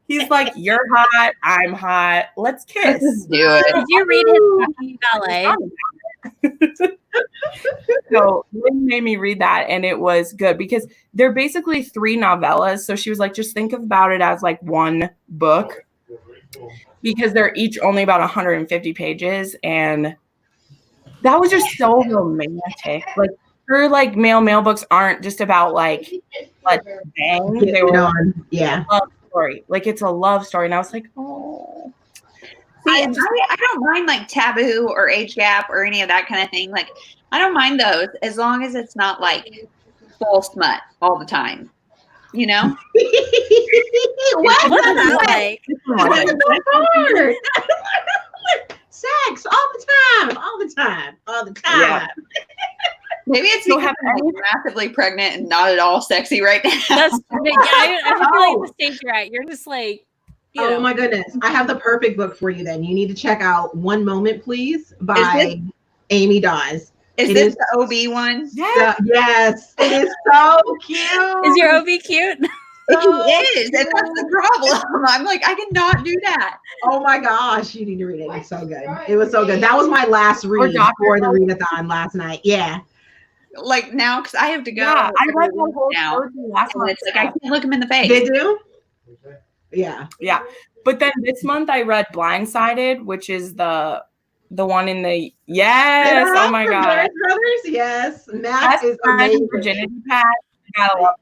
He's like, you're hot, I'm hot. Let's kiss. Let's do it. Did you read his ballet? So Lynn made me read that, and it was good because they're basically 3 novellas. So she was like, just think about it as like one book because they're each only about 150 pages. And that was just so romantic. Like her like male books aren't just about like let's bang. They were love story. Like it's a love story. And I was like, oh. See, I don't mind like taboo or age gap or any of that kind of thing. Like I don't mind those as long as it's not like full smut all the time. You know? What's that like? Sex all the time. Yeah. Maybe it's because I'm massively pregnant and not at all sexy right now. I feel like the stage you're at. You're just like, oh my goodness. I have the perfect book for you then. You need to check out One Moment Please by Amy Dawes. Is this the OB one? Yes. It is so cute. Is your OB cute? It is. And that's the problem. I'm like, I cannot do that. Oh my gosh. You need to read it. It's so good. It was so good. That was my last read for the Readathon last night. Yeah. Like now, because I have to go. Yeah, I read the whole now. And it's like I can't look him in the face. Did you? Yeah. But then this month I read Blindsided, which is the one in the oh my god, Brothers, yes. Max is amazing. Virginity Pat. Gotta love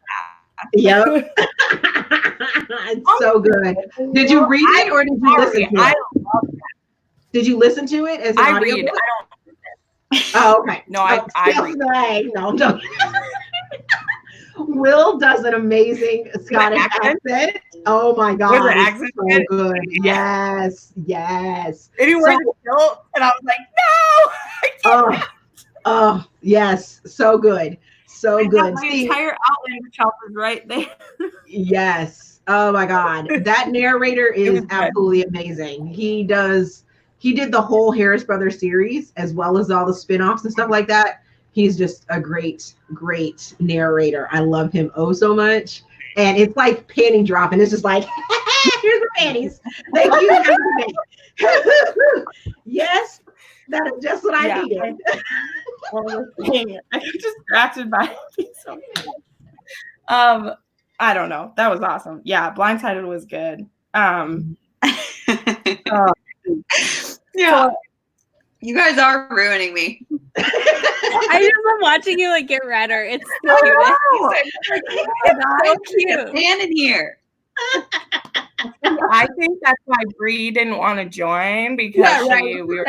Yep. It's so good. Did you read it or did you listen to it? Did you listen to it as an audio? read. Oh, okay. No, I read. No, I'm joking. Will does an amazing Scottish accent. Oh my God. Was the it's accent so good? good. Yes. Yes. And he wears a kilt, and I was like, no, I can't. Oh, yes. So good. So good. The entire Outlander shelf is right there. Yes. Oh my God. That narrator is absolutely amazing. He did the whole Harris Brothers series as well as all the spin-offs and stuff like that. He's just a great, great narrator. I love him oh so much. And it's like panty dropping. It's just like, here's the panties. Thank you. Yes, that is just what I needed. I got distracted by it. I don't know. That was awesome. Yeah, Blindsided was good. Yeah. You guys are ruining me. I just love watching you like get redder. It's so cute. It's so cute. Stand in here. I think that's why Bree didn't want to join because we were.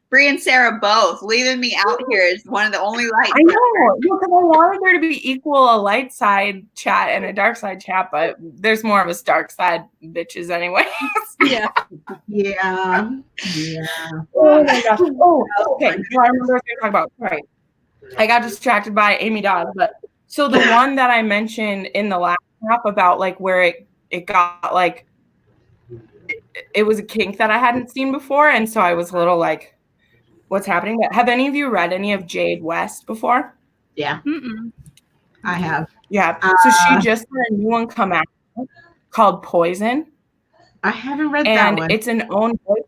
Bree and Sarah both leaving me out here is one of the only lights. I know because I wanted there to be equal a light side chat and a dark side chat, but there's more of us dark side bitches anyway. Yeah. Yeah. Oh my gosh. Oh, okay. So I remember what we were talking about. Right. I got distracted by Amy Dodds, but so the one that I mentioned in the last app about like where it got like it was a kink that I hadn't seen before, and so I was a little like, what's happening? But have any of you read any of Jade West before? Yeah. Mm-mm. I have. Yeah. So she just had a new one come out called Poison. I haven't read that one. And it's an own voice.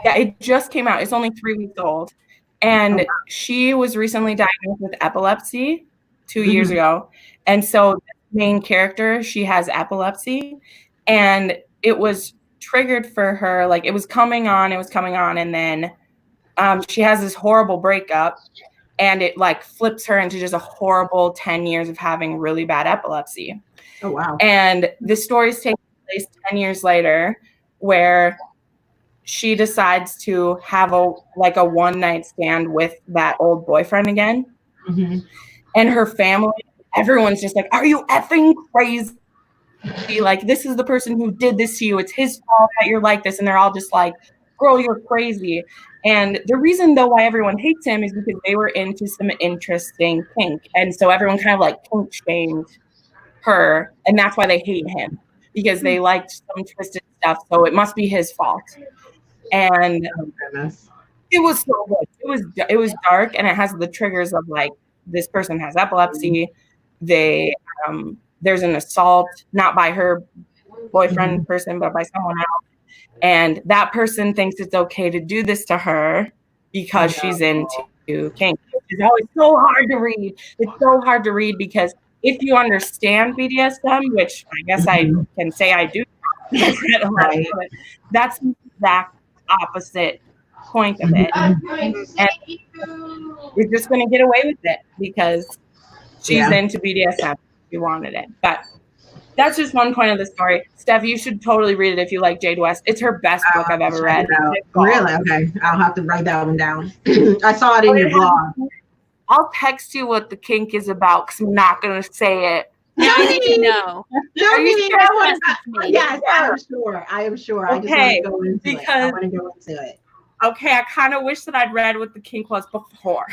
Yeah, it just came out. It's only 3 weeks old. And she was recently diagnosed with epilepsy 2 years ago. And so the main character, she has epilepsy. And it was triggered for her. Like it was coming on. And then she has this horrible breakup. And it like flips her into just a horrible 10 years of having really bad epilepsy. Oh, wow. And the story's taking place 10 years later where she decides to have a one-night stand with that old boyfriend again. And her family, everyone's just like, are you effing crazy? Like, this is the person who did this to you. It's his fault that you're like this. And they're all just like, girl, you're crazy. And the reason, though, why everyone hates him is because they were into some interesting kink. And so everyone kind of like kink shamed her. And that's why they hate him, because they liked some twisted stuff. So it must be his fault. And it was so good. It was dark, and it has the triggers of like, this person has epilepsy. There's an assault, not by her boyfriend person, but by someone else. And that person thinks it's okay to do this to her because she's into kink. It's always so hard to read. It's so hard to read because if you understand BDSM, which I guess I can say I do, that's the exact opposite point of it. And you're just going to get away with it because she's into BDSM. She wanted it. But that's just one point of the story. Steph, you should totally read it if you like Jade West. It's her best book I've ever read. Really? Okay. I'll have to write that one down. I saw it in your blog. I'll text you what the kink is about because I'm not going to say it. No, I need to know. Are you sure? Yes, I am sure. Okay, I just want to go into it. I want to go into it. Okay, I kind of wish that I'd read what the kink was before.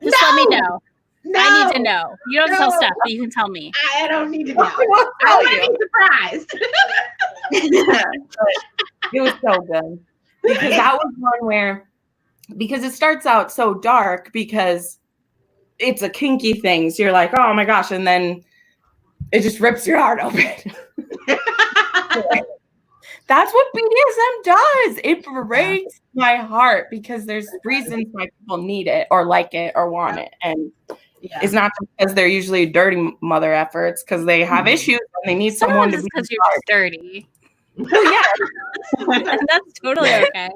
Just let me know. No, I need to know. You don't tell Steph, but you can tell me. I don't need to know. I want to be surprised. It was so good. Because that was one where, because it starts out so dark because it's a kinky thing. So you're like, oh my gosh. And then it just rips your heart open. That's what BDSM does. It breaks my heart because there's reasons why people need it or like it or want it. And it's not because they're usually dirty mother efforts, because they have issues and they need someone to be because you're just dirty. Well, yeah. That's totally okay.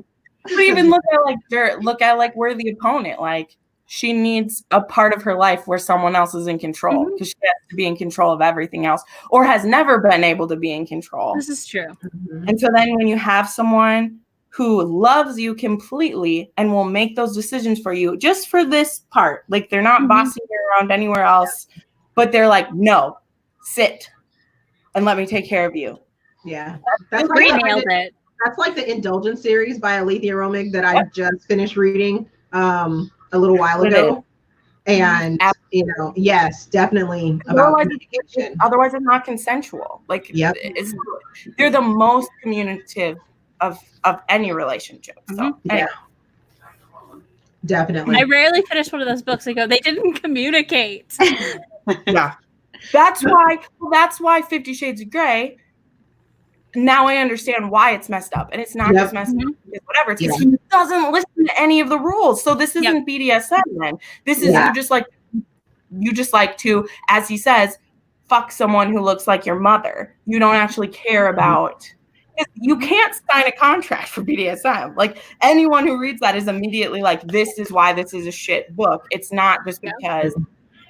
You even look at like dirt, look at like we're the opponent. Like, she needs a part of her life where someone else is in control, because she has to be in control of everything else, or has never been able to be in control. This is true. And so then when you have someone who loves you completely and will make those decisions for you just for this part, like they're not bossing you around anywhere else, but they're like, no, sit and let me take care of you. Yeah. That's nailed it. That's like the Indulgence series by Alethea Romig that I just finished reading a little while ago. And, you know, yes, definitely about communication. Otherwise, it's not consensual. Like, they're the most communicative of any relationship. So, yeah, definitely. I rarely finish one of those books. I go, they didn't communicate. Yeah, that's why 50 Shades of Grey. Now I understand why it's messed up, and it's not just messed up because whatever. It's because he doesn't listen to any of the rules. So this isn't BDSM. Then this is you just like to, as he says, fuck someone who looks like your mother. You don't actually care about. You can't sign a contract for BDSM. Like, anyone who reads that is immediately like, this is why this is a shit book. It's not just because.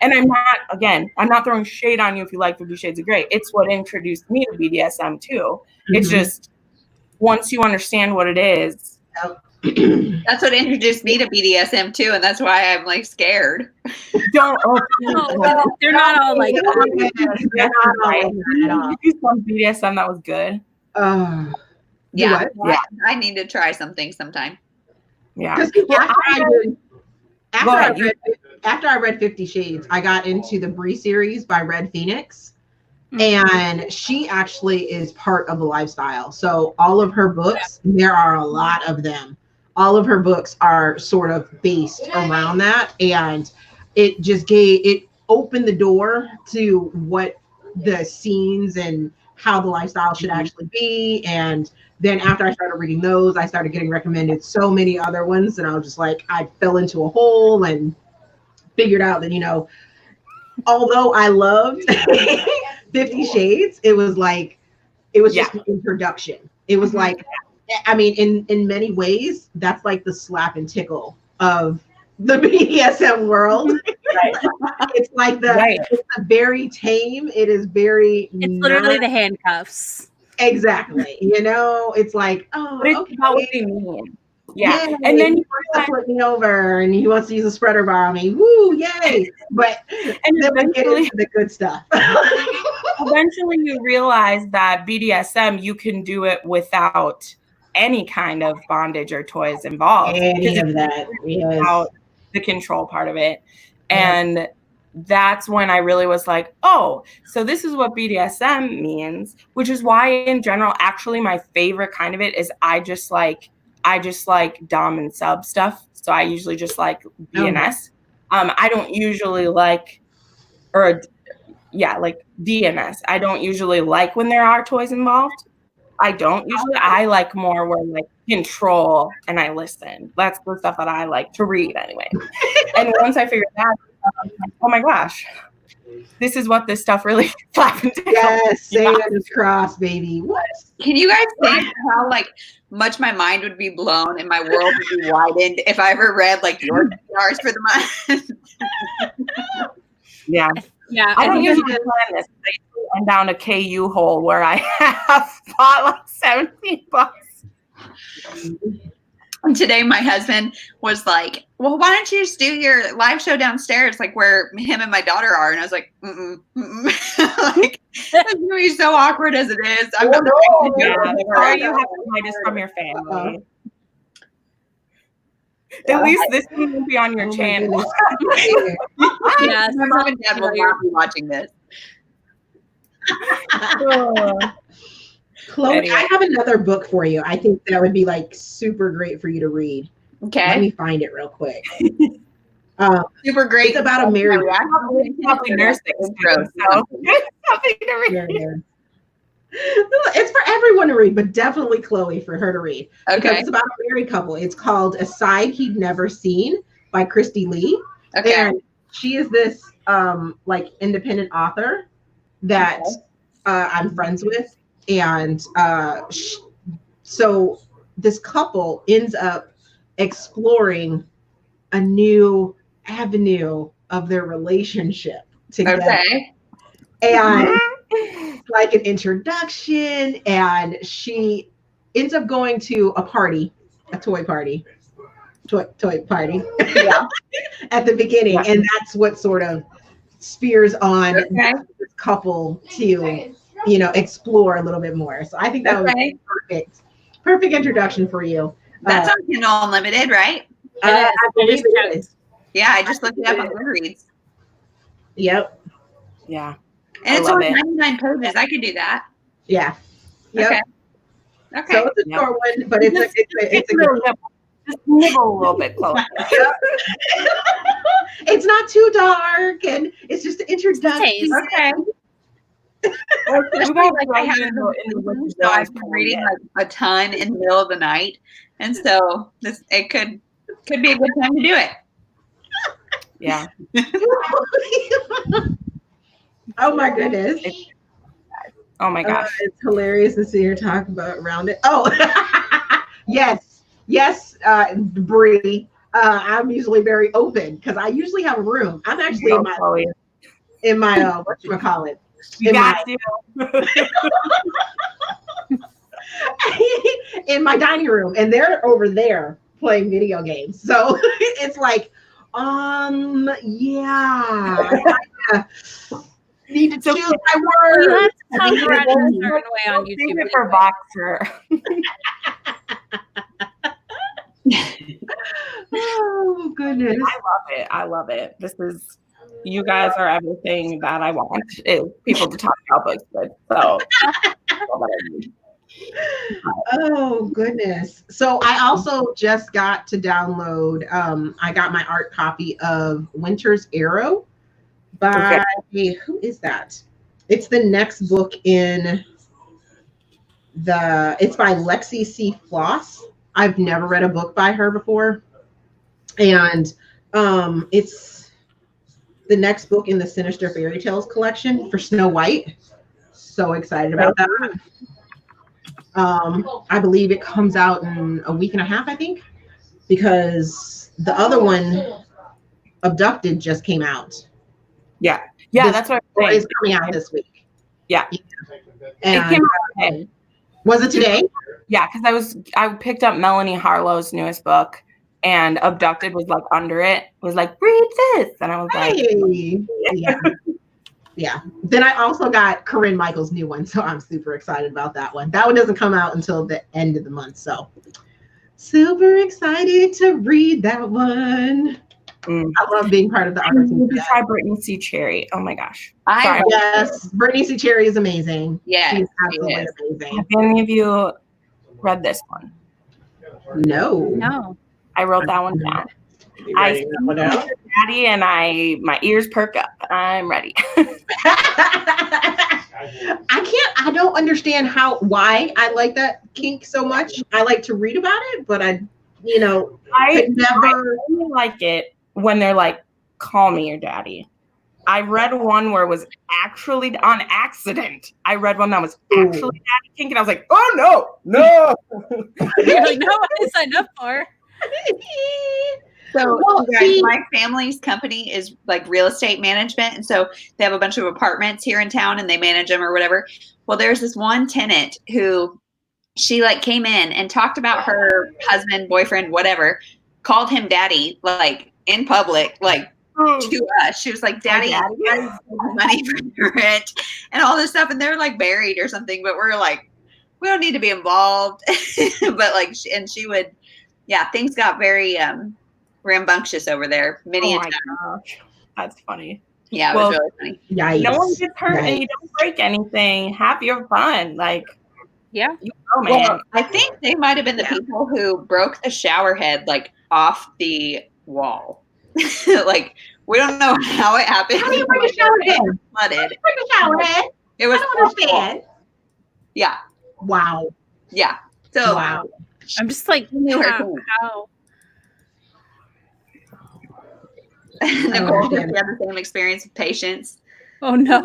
And I'm not throwing shade on you if you like 50 Shades of Grey. It's what introduced me to BDSM too. It's just, once you understand what it is. That's what introduced me to BDSM too, and that's why I'm like scared. They're not all like that. They're not all like that. You do some BDSM that was good. I need to try something sometime. Yeah. After I read 50 Shades, I got into the Bree series by Red Phoenix. And she actually is part of the lifestyle. So all of her books, there are a lot of them. All of her books are sort of based around that. And it just opened the door to what the scenes and how the lifestyle should actually be. And then after I started reading those, I started getting recommended so many other ones. And I was just like, I fell into a hole and figured out that, you know, although I loved 50 Shades, it was just an introduction. It was like, I mean, in many ways, that's like the slap and tickle of the BDSM world. It's like it's a very tame. It is very. It's literally the handcuffs. Exactly. You know, it's like, but it's about what they mean. Yeah. And then he wants to flip me over and he wants to use a spreader bar on me. Woo, yay. But and then we get into the good stuff. Eventually you realize that BDSM, you can do it without any kind of bondage or toys involved. Any of that. Without the control part of it. And that's when I really was like, oh, so this is what BDSM means, which is why in general, actually my favorite kind of it is I just like dom and sub stuff. So I usually just like BNS. I don't usually like DNS. I don't usually like when there are toys involved. I don't usually. I like more where like control and I listen. That's the stuff that I like to read anyway. And once I figured that out, oh my gosh, this is what this stuff really happened to. Yes, Satan's cross, baby. What? Can you guys think how like much my mind would be blown and my world would be widened if I ever read like your stars for the month? Yeah. I don't usually plan this. I usually end down a KU hole where I have bought like 17 bucks. And today my husband was like, well, why don't you just do your live show downstairs, like where him and my daughter are? And I was like, like, it's going to be so awkward as it is. I'm not or you have to hide this from your family. At least this one will be on your channel. Yes, my mom and dad will not be watching this. Chloe, anyway. I have another book for you. I think that would be like super great for you to read. Okay. Let me find it real quick. Super great. It's about a married probably nursing. It's for everyone to read, but definitely Chloe for her to read. Okay. Because it's about a married couple. It's called A Side He'd Never Seen by Christy Lee. Okay. And she is this like independent author that I'm friends with. And so this couple ends up exploring a new avenue of their relationship together. Okay. And like an introduction, and she ends up going to a party, a toy party Yeah. at the beginning. Yeah. And that's what sort of spears on Okay. this couple to, you know, explore a little bit more. So I think that was Okay. perfect introduction for you. That's on Kindle Unlimited, right? I believe it is. Yeah, I just looked it up on Goodreads. Yep. Yeah. And I it's love only it. 99 pages. I could do that. Yeah. Yep. Okay. Okay. So it's a Yep. short one, but it's a Just good just nibble a little bit closer. It's not too dark, and it's just an introduction. Taste. Okay. We won't Like I have so I've been reading like a ton in the middle of the night, and so it could be a good time to do it. Yeah. Oh my goodness. Oh my gosh. It's hilarious to see her talk about around it. Oh, yes, Bree. I'm usually very open because I usually have a room. I'm actually in my whatchamacallit. You got to. In my dining room, and they're over there playing video games. So it's like, yeah. Need to choose my words. You have to talk about it a certain way on Save YouTube. it for Boxer. Oh goodness. I love it. You guys are everything that I want. People to talk about books with. So oh goodness. So I also just got to download, I got my art copy of Winter's Arrow by who is that? It's the next book it's by Lexi C. Floss. I've never read a book by her before. And it's the next book in the Sinister Fairy Tales collection for Snow White. So excited about that. I believe it comes out in a week and a half, I think, because the other one, Abducted, just came out. yeah, that's what I'm saying. It's coming out this week. Yeah. And it came out today. Was it today? Yeah, because I picked up Melanie Harlow's newest book, and Abducted was like under it. Was like, read this, and I was like, yeah. Then I also got Corinne Michael's new one, so I'm super excited about that one. That one doesn't come out until the end of the month, so super excited to read that one. I love being part of the art team. Try Brittany C. Cherry. Oh my gosh. Yes, Brittany C. Cherry is amazing. Yeah, she's absolutely amazing. Have any of you read this one? No. I wrote that one down. I see Daddy, and my ears perk up. I'm ready. I don't understand why I like that kink so much. I like to read about it, but I only like it when they're like, call me your daddy. I read one where it was actually on accident. I read one that was actually daddy kink, and I was like, oh no. You're like, no, I signed up for. So guys, my family's company is like real estate management. And so they have a bunch of apartments here in town and they manage them or whatever. Well, there's this one tenant who she like came in and talked about her husband, boyfriend, whatever, called him daddy, like in public, like to us. She was like, daddy, money for your rent and all this stuff. And they're like married or something, but we're like, we don't need to be involved. But like, she would, things got very, rambunctious over there. Gosh, that's funny. Yeah, it was really funny. Yikes. No one gets hurt and you don't break anything. Have your fun. Like, yeah. Man. Well, I think they might have been the people who broke the shower head like off the wall. Like, we don't know how it happened. How do you break a shower head? Flooded. Break a shower head? It was. I don't understand. Yeah. Wow. Yeah. So wow. I'm just like, how? Nicole had the same experience with patients. Oh no.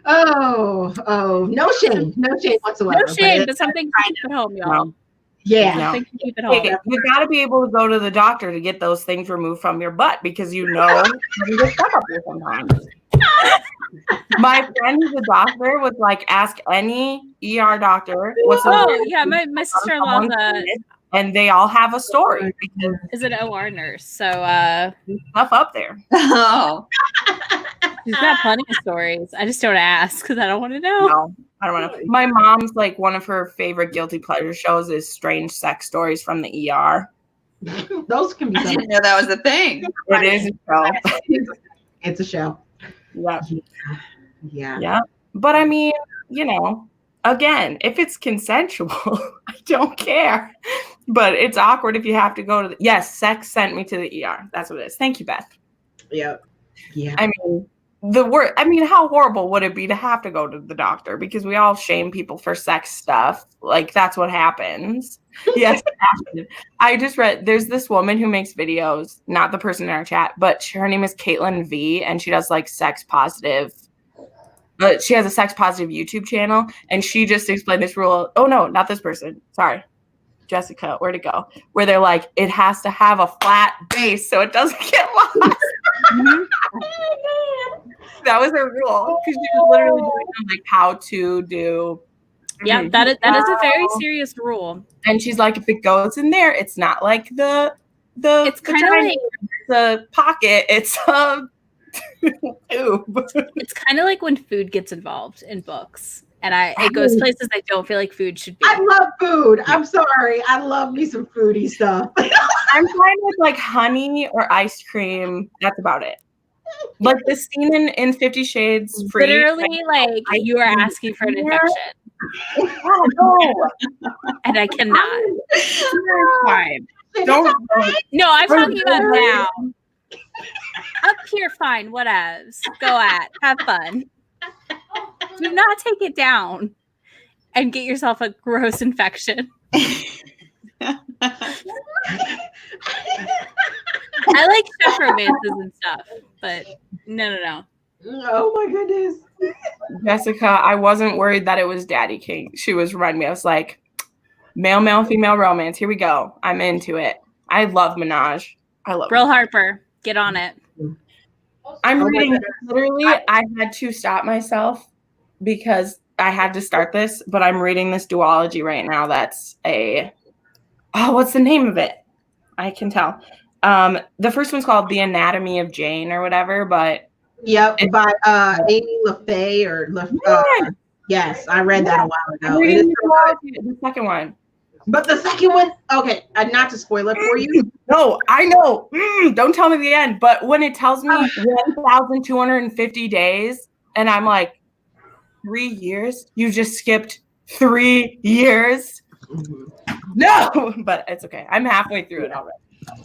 Oh, no shame whatsoever. No shame, but something to keep at home, y'all. Yeah. No. I think you keep it all. Hey, you got to be able to go to the doctor to get those things removed from your butt because you know you get stuff up there sometimes. My friend who's a doctor was like, ask any ER doctor what's the Oh yeah, my sister-in-law's and they all have a story because is an OR nurse, so there's stuff up there. Oh. she's got plenty of stories. I just don't ask because I don't want to know. No, I don't want to. My mom's like one of her favorite guilty pleasure shows is strange sex stories from the ER. Those can be I done. didn't know that was a thing. It is a show. It's a show. Yeah. Yeah. Yeah. But I mean, you know, again, if it's consensual, I don't care. But it's awkward if you have to go to yes, sex sent me to the ER. That's what it is. Thank you, Beth. Yeah. Yeah. I mean, how horrible would it be to have to go to the doctor? Because we all shame people for sex stuff. Like, that's what happens. Yes, it happened. I just read, there's this woman who makes videos, not the person in our chat, but her name is Caitlin V, and she does, like, sex positive. But she has a sex positive YouTube channel, and she just explained this rule. Oh, no, not this person. Sorry. Jessica, where'd it go? Where they're like, it has to have a flat base so it doesn't get lost. That was her rule because she was literally doing like how to do. Yeah, that is a very serious rule. And she's like, if it goes in there, it's not like the. It's kind of like the pocket. It's a tube. It's kind of like when food gets involved in books. And it goes places I don't feel like food should be. I love food. I'm sorry. I love me some foodie stuff. I'm fine with like honey or ice cream. That's about it. Like the scene in 50 Shades Free. Literally, like you are asking for an infection. No. And I cannot. Fine. Don't. No, I'm talking about now. Up here, fine. Whatevs. Go at. Have fun. Do not take it down and get yourself a gross infection. I like chef romances and stuff, but no. Oh my goodness. Jessica, I wasn't worried that it was Daddy King. She was reminding me. I was like, male, female romance. Here we go. I'm into it. I love Minaj. I love Brill Harper. Get on it. I'm reading. Literally, I had to stop myself because I had to start this, but I'm reading this duology right now. That's what's the name of it? I can tell. The first one's called The Anatomy of Jane or whatever, but by Amy LaFay or yes, I read that a while ago. It is the second one. But the second one, okay, not to spoil it for you. No, I know. Don't tell me the end. But when it tells me 1,250 days, and I'm like, 3 years? You just skipped 3 years? No, but it's okay. I'm halfway through it already.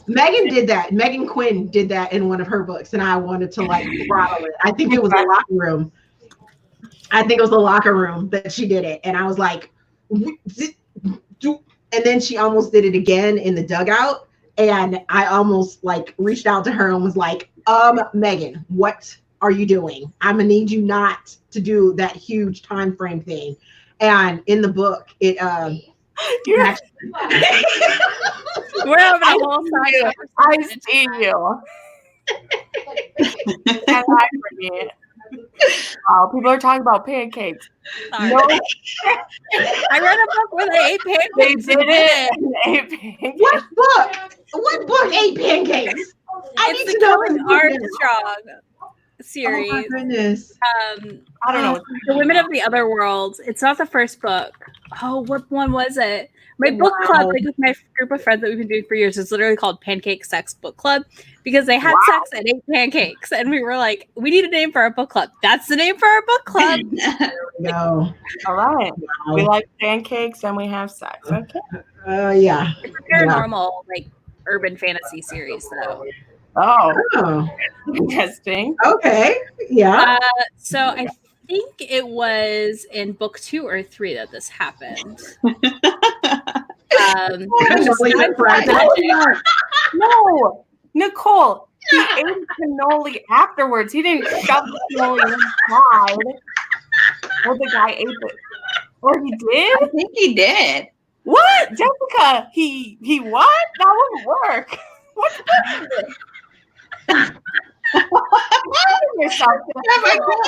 Megan did that. Megan Quinn did that in one of her books, and I wanted to like throttle it. I think it was the locker room. I think it was the locker room that she did it, and I was like, and then she almost did it again in the dugout, and I almost like reached out to her and was like, Megan, what are you doing? I'm gonna need you not to do that huge time frame thing. And in the book, it We're having a whole side. I see you. And I forget. Wow, people are talking about pancakes. Sorry. No, I read a book where they ate pancakes. they did it. They ate pancakes. What book? What book ate pancakes? I It's need the to know. Colin Armstrong series. Oh my goodness. I don't know. The Women of the Other World. It's not the first book. Oh, what one was it? My book club, like with my group of friends that we've been doing for years, is literally called Pancake Sex Book Club because they had sex and ate pancakes, and we were like, we need a name for our book club. That's the name for our book club. No. All right. We like pancakes and we have sex. Okay. Yeah. It's a paranormal, like urban fantasy series, though. Oh, interesting. Okay. Yeah. So I think it was in book 2 or 3 that this happened. No, Nicole, he ate cannoli afterwards. He didn't shove the cannoli inside. Or the guy ate it. Or he did? I think he did. What? Jessica, he what? That wouldn't work. What's yourself?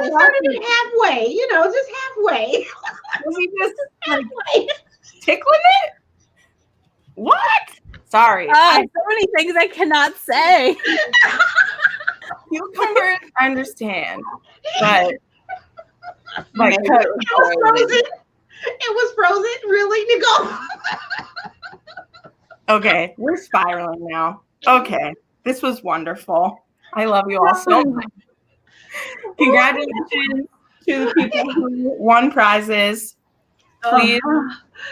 Started halfway, just halfway. Was he just like tickling it? What? Sorry. Oh, so many things I cannot say. Cucumbers, I understand, but like It was frozen. It was frozen, really, Nicole. okay, we're spiraling now. Okay, this was wonderful. I love you all so much. Congratulations to the people who won prizes. Please.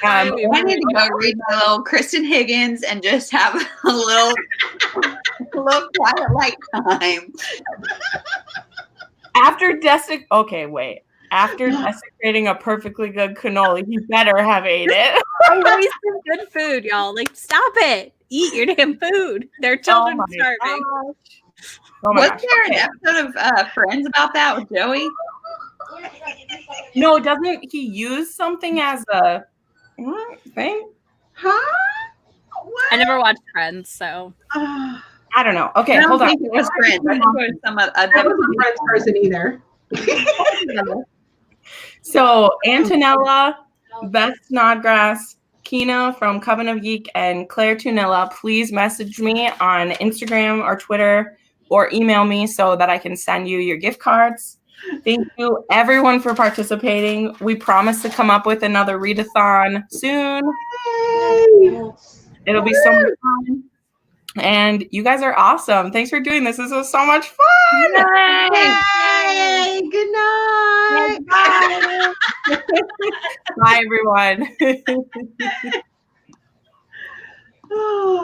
I need to go read my little Kristen Higgins and just have a little quiet light time. After desecrating a perfectly good cannoli, he better have ate it. I wasted good food, y'all. Like, stop it. Eat your damn food. There are children starving. Wasn't there an episode of Friends about that with Joey? No, doesn't he use something as a thing? Huh? What? I never watched Friends, so. I don't know. Okay, I don't hold on. think it was Friends. I think it was some I wasn't a Friends person either. So Antonella, Beth Snodgrass, Kina from Coven of Geek, and Claire Tunilla, please message me on Instagram or Twitter or email me so that I can send you your gift cards. Thank you, everyone, for participating. We promise to come up with another Readathon soon. It'll be so much fun. And you guys are awesome. Thanks for doing this. This was so much fun. Yay! Good night. Bye. Bye, everyone. Oh.